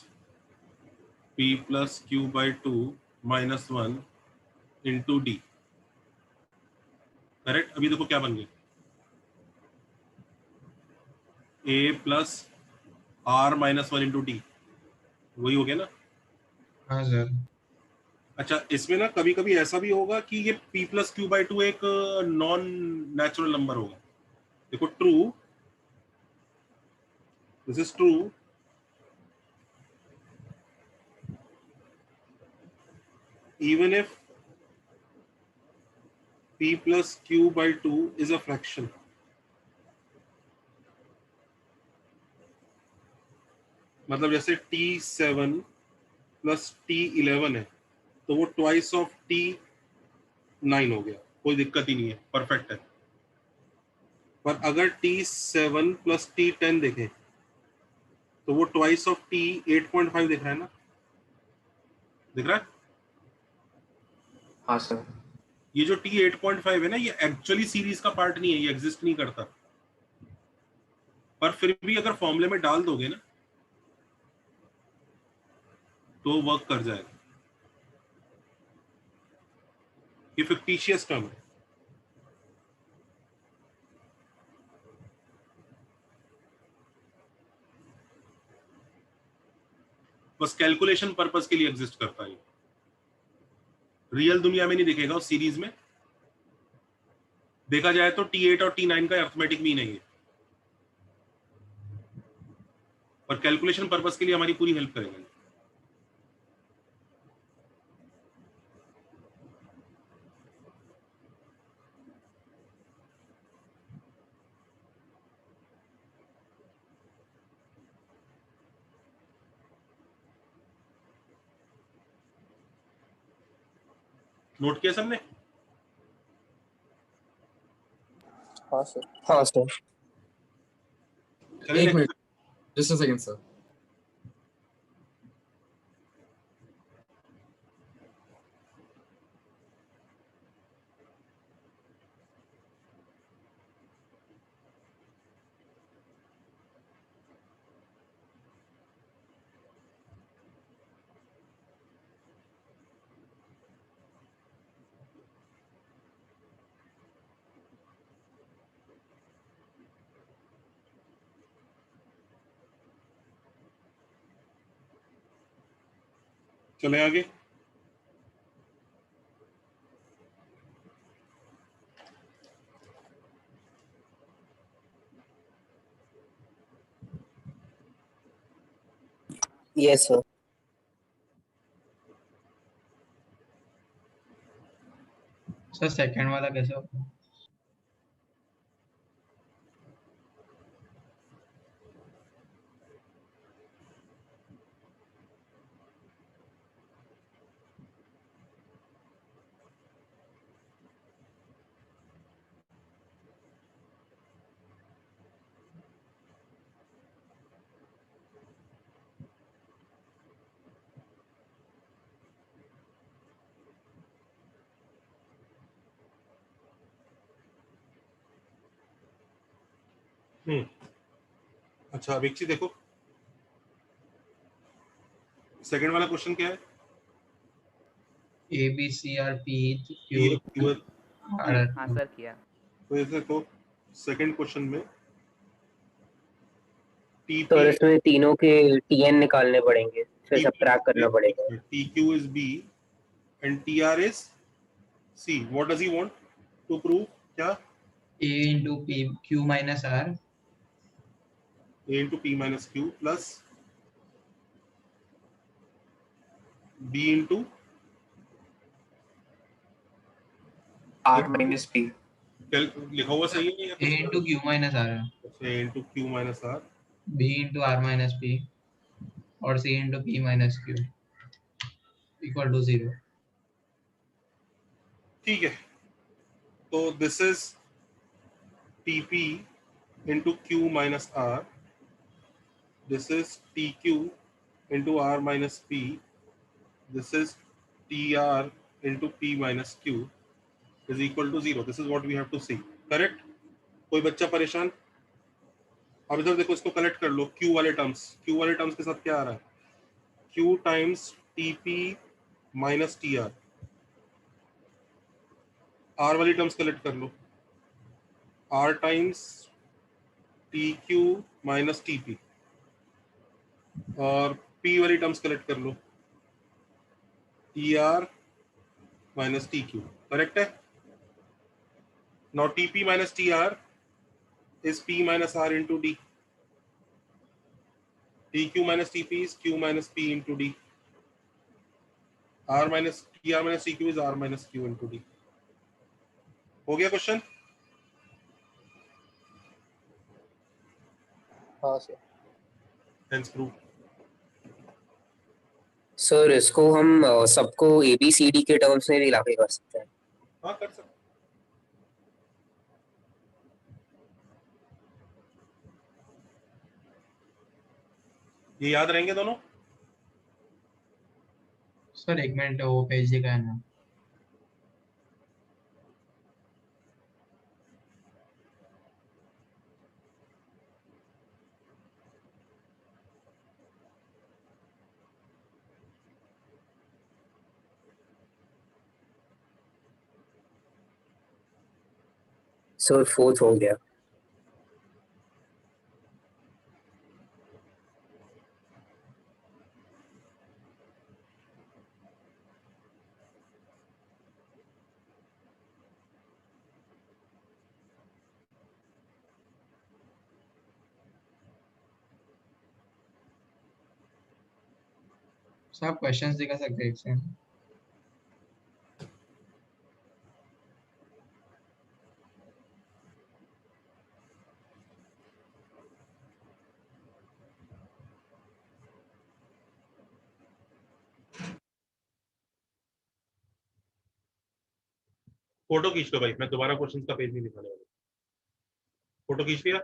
[SPEAKER 1] P plus Q by 2 minus 1 into D, correct. अभी देखो क्या बन गया, A plus R minus 1 into D, वही हो गया ना?
[SPEAKER 2] हाँ सर।
[SPEAKER 1] अच्छा, इसमें ना कभी कभी ऐसा भी होगा कि ये P plus Q by 2 एक नॉन नेचुरल नंबर होगा। देखो true, this is true, even if P plus Q by 2 is a fraction। मतलब जैसे T7 plus T11 है तो वो ट्वाइस ऑफ T9 हो गया, कोई दिक्कत ही नहीं है, परफेक्ट है। पर अगर T7 plus T10 देखें तो वो ट्वाइस ऑफ T8.5 दिख रहा है ना, दिख रहा है?
[SPEAKER 7] हाँ सर।
[SPEAKER 1] ये जो T8.5 है ना, ये एक्चुअली सीरीज का पार्ट नहीं है, ये एग्जिस्ट नहीं करता, पर फिर भी अगर फॉर्मूले में डाल दोगे ना तो वर्क कर जाएगा। ये फिक्टिशियस टर्म है। बस कैलकुलेशन पर्पस के लिए एग्जिस्ट करता है, रियल दुनिया में नहीं दिखेगा। उस सीरीज में देखा जाए तो T8 और T9 का अर्थमेटिक मीन है ये, पर कैलकुलेशन पर्पस के लिए हमारी पूरी हेल्प करेगा। नोट किया सबने?
[SPEAKER 4] हाँ सर।
[SPEAKER 7] हाँ सर।
[SPEAKER 1] चलिए
[SPEAKER 5] एक
[SPEAKER 1] next।
[SPEAKER 5] Minute, just a second sir.
[SPEAKER 1] चले आगे।
[SPEAKER 7] Yes sir.
[SPEAKER 2] सर सेकंड वाला कैसे होगा?
[SPEAKER 1] अच्छा, अब एक चीज देखो, सेकंड वाला क्वेश्चन क्या है?
[SPEAKER 2] A B C R P
[SPEAKER 1] ये
[SPEAKER 2] Q
[SPEAKER 1] Q-
[SPEAKER 2] R
[SPEAKER 11] हाँ सर किया।
[SPEAKER 1] तो ये देखो सेकंड क्वेश्चन में TP
[SPEAKER 7] तो इसमें तीनों के TN निकालने पड़ेंगे, फिर सबट्रैक्ट करना पड़ेगा।
[SPEAKER 1] TQ is B and TR is C। What does he want to prove? क्या?
[SPEAKER 2] A into P Q minus R
[SPEAKER 1] A into P minus Q plus b into
[SPEAKER 7] R minus P.
[SPEAKER 1] लिखा हुआ सही है या
[SPEAKER 2] A into Q minus R है,
[SPEAKER 1] a into q minus r
[SPEAKER 2] B into R minus P और C into P minus Q equal to 0.
[SPEAKER 1] ठीक है, तो this is tp into q minus r, this is tq into r minus p, this is tr into p minus q is equal to 0. This is what we have to see. Correct? कोई बच्चा परेशान? अब इधर देखो, इसको कलेक्ट कर लो, q वाले टर्म्स के साथ क्या आ रहा है? q times tp minus tr. r वाली टर्म्स कलेक्ट कर लो, r times tq minus tp, और p वाली टर्म्स कलेक्ट कर लो, tr माइनस tq. करेक्ट है? Now tp minus tr is p minus r into d. tq minus tp is q minus p into d. r minus tr minus tq is r minus q into d. हो गया क्वेश्चन?
[SPEAKER 4] हाँ सर।
[SPEAKER 1] Hence prove.
[SPEAKER 7] सर इसको हम सबको ABCD के टर्म्स में भी लागू कर सकते हैं।
[SPEAKER 1] हाँ, कर सकते. ये याद रहेंगे दोनों?
[SPEAKER 2] सर एक मिनट, वो पेज दिखा है ना.
[SPEAKER 7] सर 4th हो गया।
[SPEAKER 2] सर आप क्वेश्चंस दिखा सकते हैं एक से?
[SPEAKER 1] फोटो खींच लो भाई, मैं दोबारा क्वेश्चन का पेज नहीं दिखाने वाला. फोटो खींच लिया?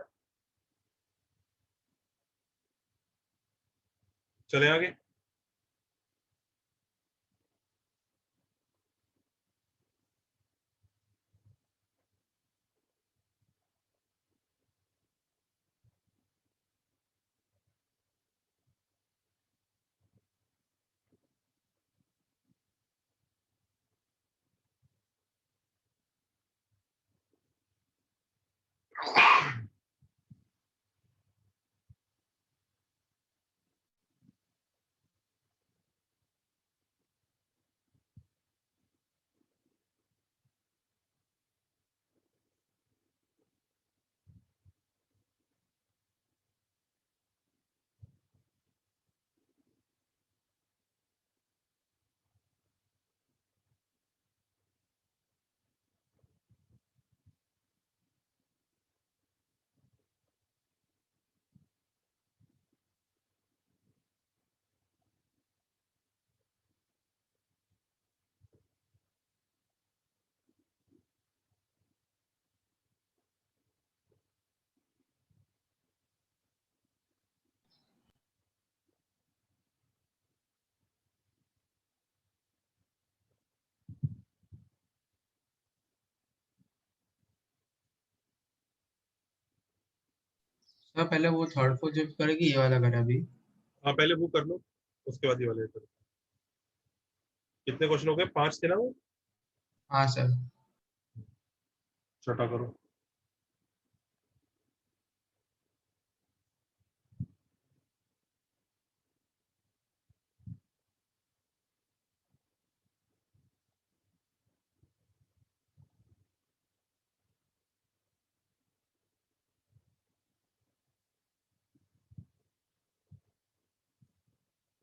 [SPEAKER 1] चले आगे.
[SPEAKER 2] सर पहले वो थर्ड फोर्थ शिफ्ट करेगी, ये वाला करे अभी.
[SPEAKER 1] हाँ, पहले वो कर लो, उसके बाद ये वाले करो. कितने क्वेश्चन हो गए? 5 थे ना वो?
[SPEAKER 2] हाँ सर.
[SPEAKER 1] छठा करो.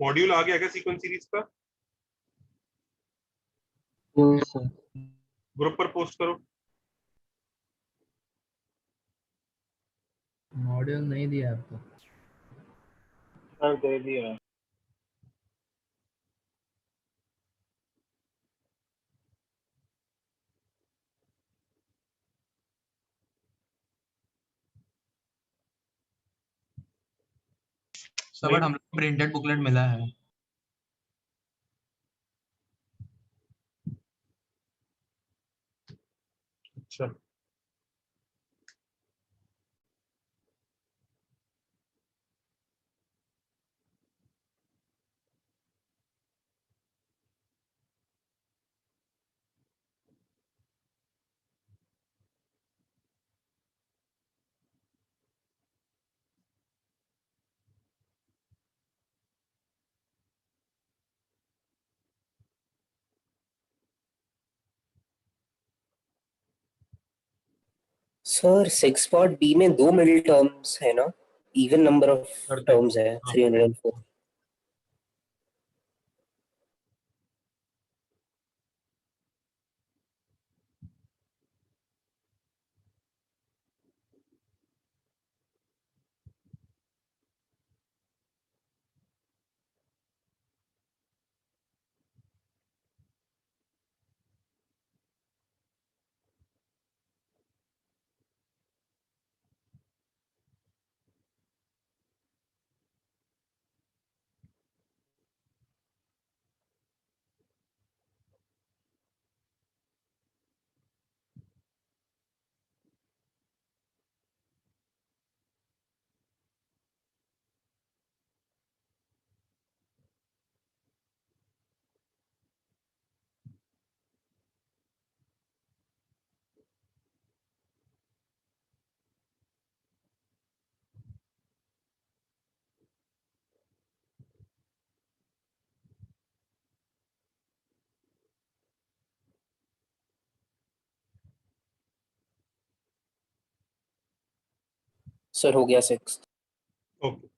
[SPEAKER 1] मॉड्यूल आ गया क्या सीक्वेंस सीरीज का?
[SPEAKER 10] Yes, sir.
[SPEAKER 1] ग्रुप पर पोस्ट करो.
[SPEAKER 2] मॉड्यूल नहीं दिया आपको.
[SPEAKER 10] सर दे दिया.
[SPEAKER 2] सर बट हम लोग प्रिंटेड बुकलेट मिला है.
[SPEAKER 1] अच्छा,
[SPEAKER 7] सर 6 पार्ट बी में 2 मिडिल टर्म्स है ना, इवन नंबर ऑफ
[SPEAKER 1] करते हैं.
[SPEAKER 7] टर्म्स है
[SPEAKER 1] हाँ.
[SPEAKER 7] 304. सर हो गया 6.
[SPEAKER 1] Okay.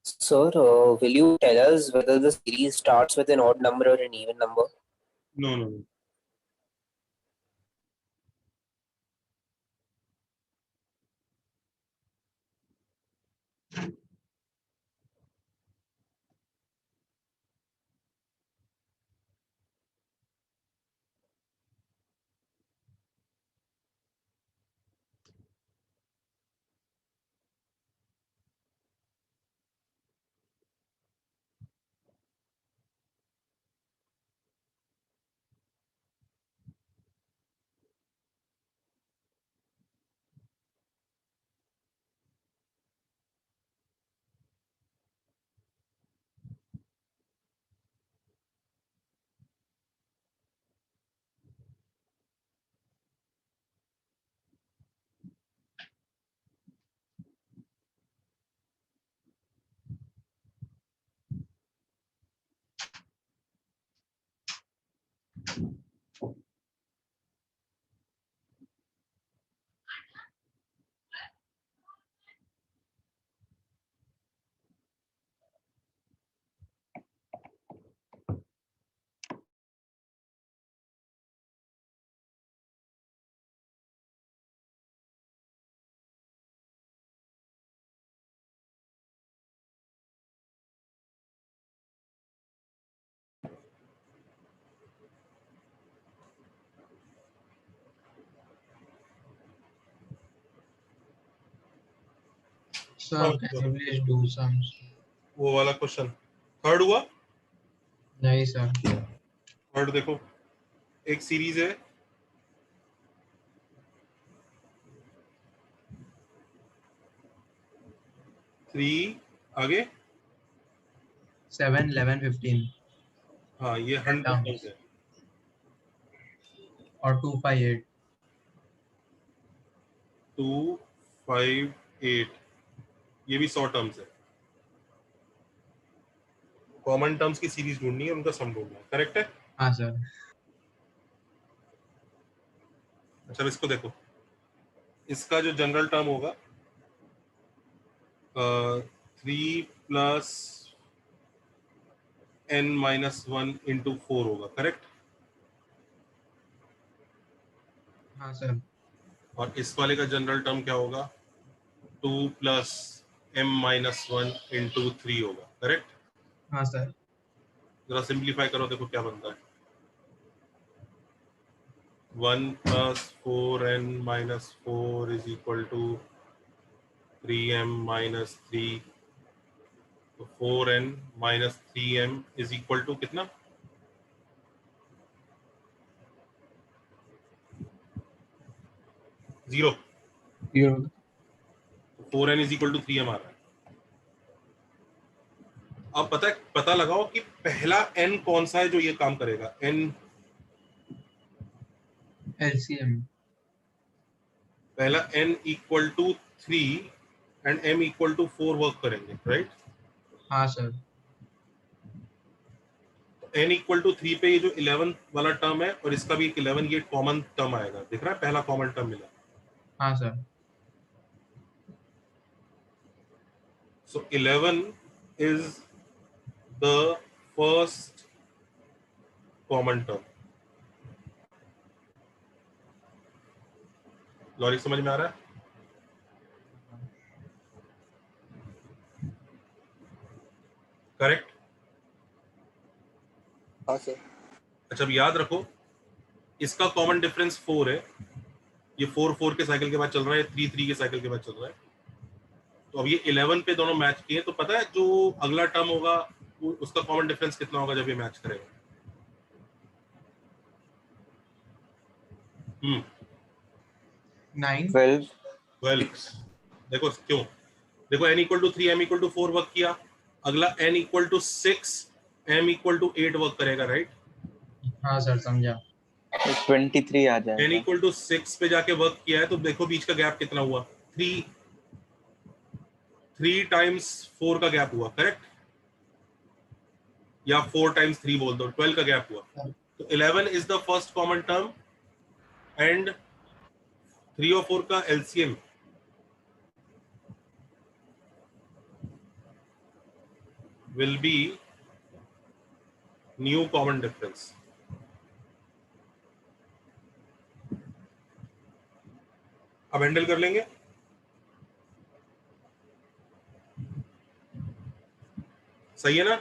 [SPEAKER 7] Sir, will you tell us whether the series starts with an odd number or an even number?
[SPEAKER 1] No, no, no.
[SPEAKER 2] Sir, can you please do some?
[SPEAKER 1] वो वाला क्वेश्चन थर्ड हुआ.
[SPEAKER 2] नहीं sir.
[SPEAKER 1] थर्ड देखो, एक सीरीज है 3 आगे.
[SPEAKER 2] 7, 11, 15
[SPEAKER 1] हाँ, ये 100 टर्म्स है.
[SPEAKER 2] और 2, 5, 8.
[SPEAKER 1] 2, 5, 8 ये भी 100 टर्म्स है. कॉमन टर्म्स की सीरीज ढूंढनी है, उनका सम ढूंढना है. करेक्ट है.
[SPEAKER 2] हाँ sir.
[SPEAKER 1] अच्छा, अब इसको देखो. इसका जो जनरल टर्म होगा 3 प्लस n माइनस 1 इंटू 4 होगा. करेक्ट.
[SPEAKER 2] हाँ sir.
[SPEAKER 1] और इस वाले का जनरल टर्म क्या होगा? 2 प्लस m माइनस 1 इंटू 3 होगा. करेक्ट.
[SPEAKER 2] हाँ sir.
[SPEAKER 1] जरा सिंप्लीफाई करो, देखो क्या बनता है. 1 plus 4n minus 4 is equal to 3m minus 3. तो 4n minus 3m is equal to कितना? 0. 4n is equal to 3m आ रहा है. अब पता लगाओ कि पहला n कौन सा है जो ये काम करेगा. n
[SPEAKER 2] LCM.
[SPEAKER 1] पहला n equal to 3 and m equal to 4 work करेंगे. राइट.
[SPEAKER 2] हाँ sir.
[SPEAKER 1] n इक्वल टू 3 पे ये जो 11 वाला टर्म है और इसका भी एक 11, ये कॉमन टर्म आएगा. दिख रहा है, पहला कॉमन टर्म मिला.
[SPEAKER 2] हाँ sir.
[SPEAKER 1] So 11 is the first common term. Logic समझ में आ रहा है? करेक्ट.
[SPEAKER 4] हाँ सर.
[SPEAKER 1] अच्छा, अब याद रखो, इसका कॉमन डिफरेंस 4 है. ये 4 4 के साइकिल के बाद चल रहा है, 3 3 के साइकिल के बाद चल रहा है. तो अब ये 11 पे दोनों मैच किए, तो पता है जो अगला टर्म होगा उसका कॉमन डिफरेंस कितना होगा जब ये मैच करेगा?
[SPEAKER 2] 9.
[SPEAKER 1] 12. देखो क्यों. देखो n equal to 3 m equal to 4 work किया. अगला n equal to 6 m equal to 8 work करेगा. राइट.
[SPEAKER 2] हाँ सर, समझा.
[SPEAKER 10] 23 आ जाएगा.
[SPEAKER 1] n इक्वल टू 6 पे जाके वर्क किया है, तो देखो बीच का गैप कितना हुआ? 3 टाइम्स 4 का गैप हुआ. करेक्ट. या 4 टाइम्स 3 बोल दो, 12 का गैप हुआ. तो 11 is the first common term and 3 और 4 का LCM will be new common difference. अब हैंडल कर लेंगे. सही है ना?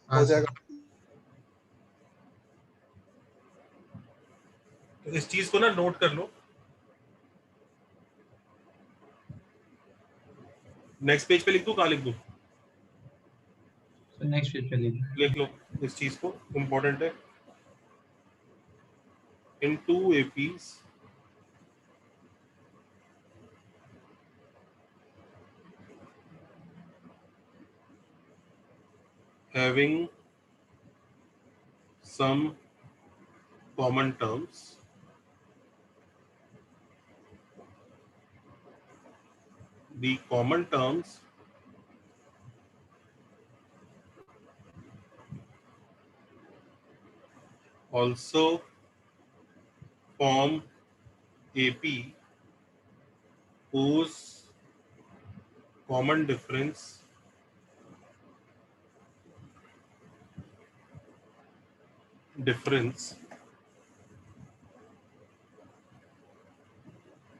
[SPEAKER 2] हाँ
[SPEAKER 4] हो
[SPEAKER 2] सर.
[SPEAKER 4] जाएगा.
[SPEAKER 1] तो इस चीज को ना नोट कर लो. नेक्स्ट पेज पे लिख दूं, कहाँ लिख दूं?
[SPEAKER 2] So next पेज पे
[SPEAKER 1] लिख लो इस चीज को, इंपॉर्टेंट है. In two APs having some common terms, the common terms also form AP whose common difference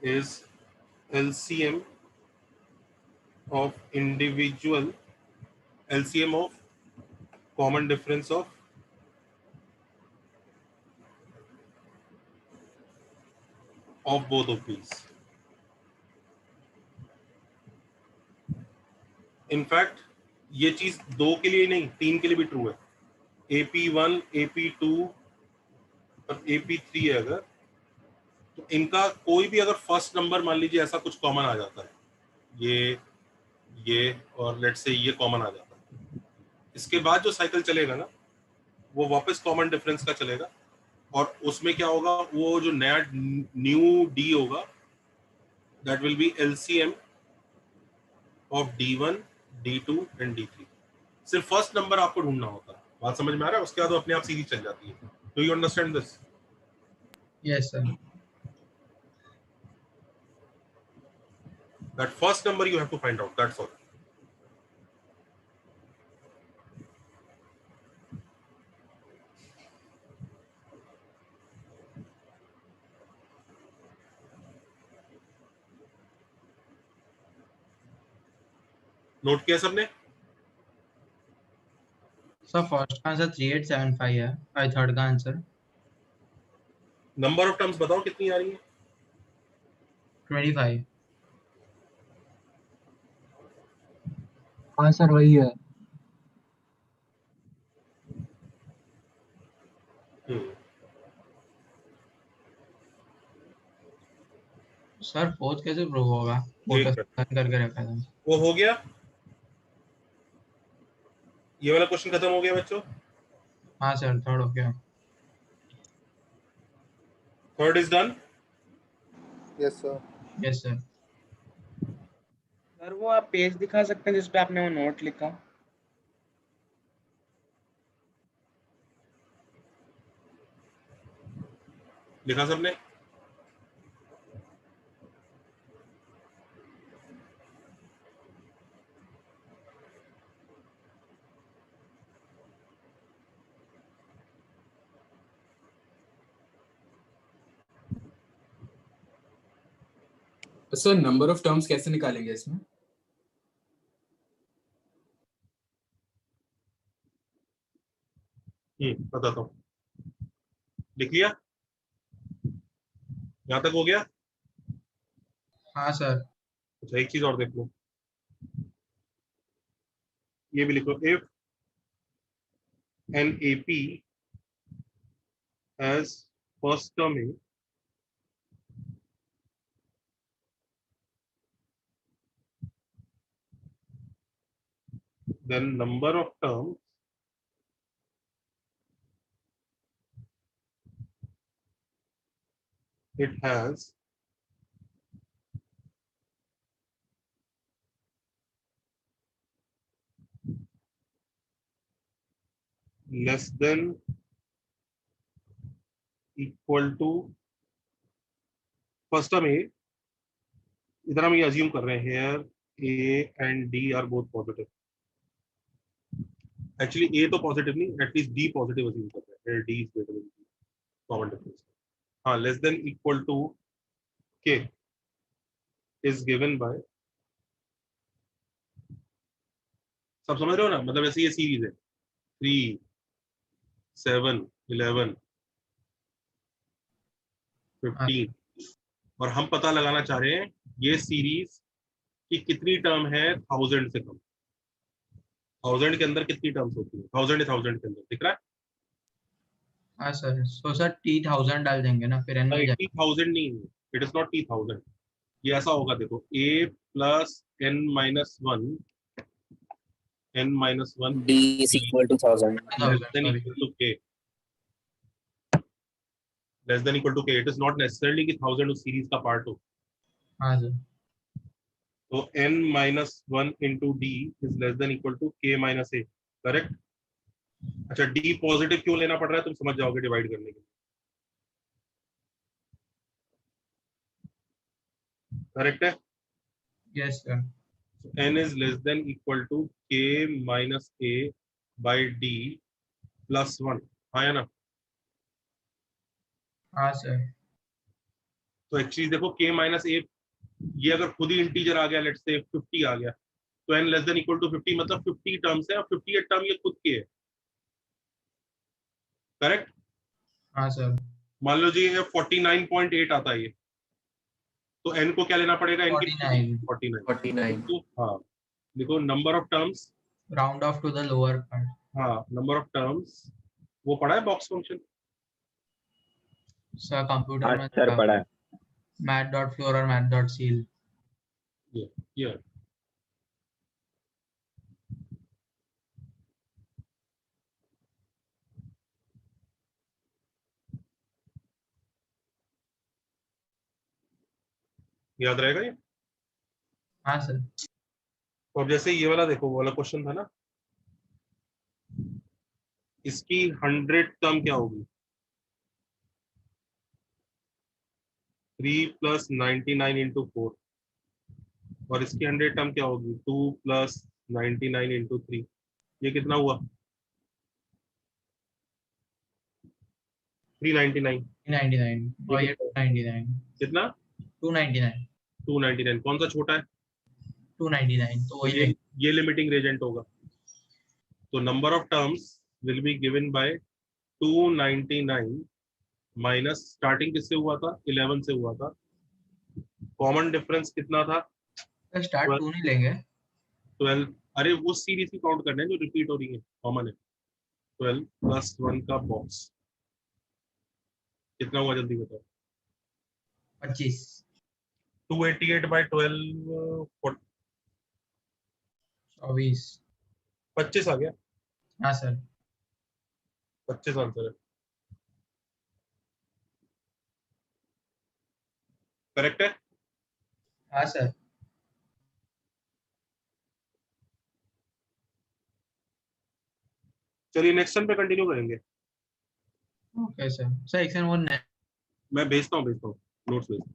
[SPEAKER 1] is LCM of common difference of both of these. In fact, ये चीज 2 के लिए नहीं, 3 के लिए भी ट्रू है. AP1, AP2 और AP3 है अगर, तो इनका कोई भी अगर फर्स्ट नंबर मान लीजिए ऐसा कुछ कॉमन आ जाता है, ये और लेट्स से ये कॉमन आ जाता है, इसके बाद जो साइकिल चलेगा ना वो वापस कॉमन डिफरेंस का चलेगा. और उसमें क्या होगा, वो जो नया न्यू डी होगा that will be LCM of D1, D2 and D3. सिर्फ फर्स्ट नंबर आपको ढूंढना होता है. बात समझ में आ रहा है? उसके बाद अपने आप सीरीज चल जाती है. Do you understand this?
[SPEAKER 2] Yes sir.
[SPEAKER 1] That first number you have to find out, that's all. Note किया सबने?
[SPEAKER 2] सर फर्स्ट का आंसर 3875 है. आई थर्ड का आंसर
[SPEAKER 1] नंबर ऑफ टर्म्स बताओ कितनी आ रही है?
[SPEAKER 2] 25.
[SPEAKER 10] हाँ सर वही है.
[SPEAKER 2] सर फोर्थ कैसे प्रूव होगा? फोटो करके रखा था.
[SPEAKER 1] वो हो गया. ये वाला क्वेश्चन खत्म हो गया बच्चों.
[SPEAKER 2] हाँ सर थर्ड हो गया.
[SPEAKER 1] Third is done.
[SPEAKER 4] Yes sir.
[SPEAKER 2] Yes sir.
[SPEAKER 8] Sir वो आप पेज दिखा सकते हैं जिस पे आपने वो नोट लिखा?
[SPEAKER 1] लिखा सबने?
[SPEAKER 5] सर नंबर ऑफ टर्म्स कैसे निकालेंगे इसमें?
[SPEAKER 1] बताता हूँ. लिख लिया? यहाँ तक हो गया?
[SPEAKER 2] हाँ सर.
[SPEAKER 1] अच्छा एक चीज और देख लो, ये भी लिखो. If an AP has first term A then number of terms it has less than equal to first term A. इधर हम ये assume कर रहे हैं here A and D are both positive. Actually a तो पॉजिटिव नहीं, एटलीस्ट डी पॉजिटिव अज्यूम कर रहे हैं, D is greater than common difference. हाँ, लेस देन इक्वल टू के इज गिवन बाय, सब समझ रहे हो ना, मतलब ऐसे ये सीरीज है 3 7 11 15 और हम पता लगाना चाह रहे हैं ये सीरीज की कितनी टर्म है 1000 से कम। 1000 के अंदर कितनी टर्म्स होती है? 1000 के अंदर दिख रहा है?
[SPEAKER 2] हाँ सर, सो सर T1000 डाल देंगे ना, फिर n मिल जाएगा।
[SPEAKER 1] T1000 नहीं, इट इज नॉट T1000। ये ऐसा होगा, देखो a plus n minus 1
[SPEAKER 7] D is equal to 1000.
[SPEAKER 1] less than equal to k, less than equal to k. It is not necessarily कि 1000 उस सीरीज का पार्ट हो।
[SPEAKER 2] हाँ सर,
[SPEAKER 1] तो n minus 1 into d is less than equal to k minus a, correct? अच्छा, d पॉजिटिव क्यों लेना पड़ रहा है तुम समझ जाओगे डिवाइड करने के लिए, करेक्ट है?
[SPEAKER 2] Yes sir,
[SPEAKER 1] n is less than equal to k minus a by d plus 1, हाँ या ना?
[SPEAKER 2] हाँ सर,
[SPEAKER 1] तो एक्चुअली देखो k minus a, ये अगर खुद ही इंटीजर आ गया, लेट्स से 50 आ गया, तो n less than equal to 50 मतलब 50 टर्म्स है और 58 टर्म ये खुद के है, करेक्ट?
[SPEAKER 2] हाँ सर,
[SPEAKER 1] मान लो जी ये 49.8 आता है ये, तो n को क्या लेना पड़ेगा? n की 49। तो हाँ, देखो number of terms,
[SPEAKER 2] round off to the lower part.
[SPEAKER 1] हाँ नंबर ऑफ टर्म्स, वो पढ़ा है बॉक्स फंक्शन?
[SPEAKER 2] सर कंप्यूटर में
[SPEAKER 10] सर पढ़ा है।
[SPEAKER 2] math.floor और math.ceil।
[SPEAKER 1] ये याद रहेगा ये?
[SPEAKER 2] हाँ सर,
[SPEAKER 1] तो अब जैसे ये वाला देखो, वो वाला क्वेश्चन था ना, इसकी 100 टर्म क्या होगी? 3 प्लस 99 इंटू 4, और इसकी 100 टर्म क्या होगी? 2 प्लस 99 इंटू 3, ये कितना हुआ? 399।
[SPEAKER 2] 399 और ये 299।
[SPEAKER 1] कितना?
[SPEAKER 2] 299
[SPEAKER 1] 299। कौन सा छोटा है?
[SPEAKER 2] 299, तो वही
[SPEAKER 1] ये लिमिटिंग रेजेंट होगा। तो number of terms will be given by 299 minus, starting किससे हुआ था? 11 से हुआ था। कॉमन डिफरेंस कितना था?
[SPEAKER 2] स्टार्ट 2 नहीं लेंगे,
[SPEAKER 1] 12। अरे वो सीरीज की काउंट करना है जो रिपीट हो रही है, कॉमन है। 12 प्लस 1 का बॉक्स कितना हुआ जल्दी बताओ?
[SPEAKER 2] 25।
[SPEAKER 1] 288 बाय 12
[SPEAKER 2] 24।
[SPEAKER 1] 25 आ गया।
[SPEAKER 2] हाँ सर,
[SPEAKER 1] 25 आंसर है, करेक्ट है?
[SPEAKER 2] हाँ सर,
[SPEAKER 1] चलिए नेक्स्ट सन पे कंटिन्यू करेंगे।
[SPEAKER 2] Okay sir. सर एक सेकंड, वो
[SPEAKER 1] मैं भेजता हूँ नोट्स भेजता हूँ।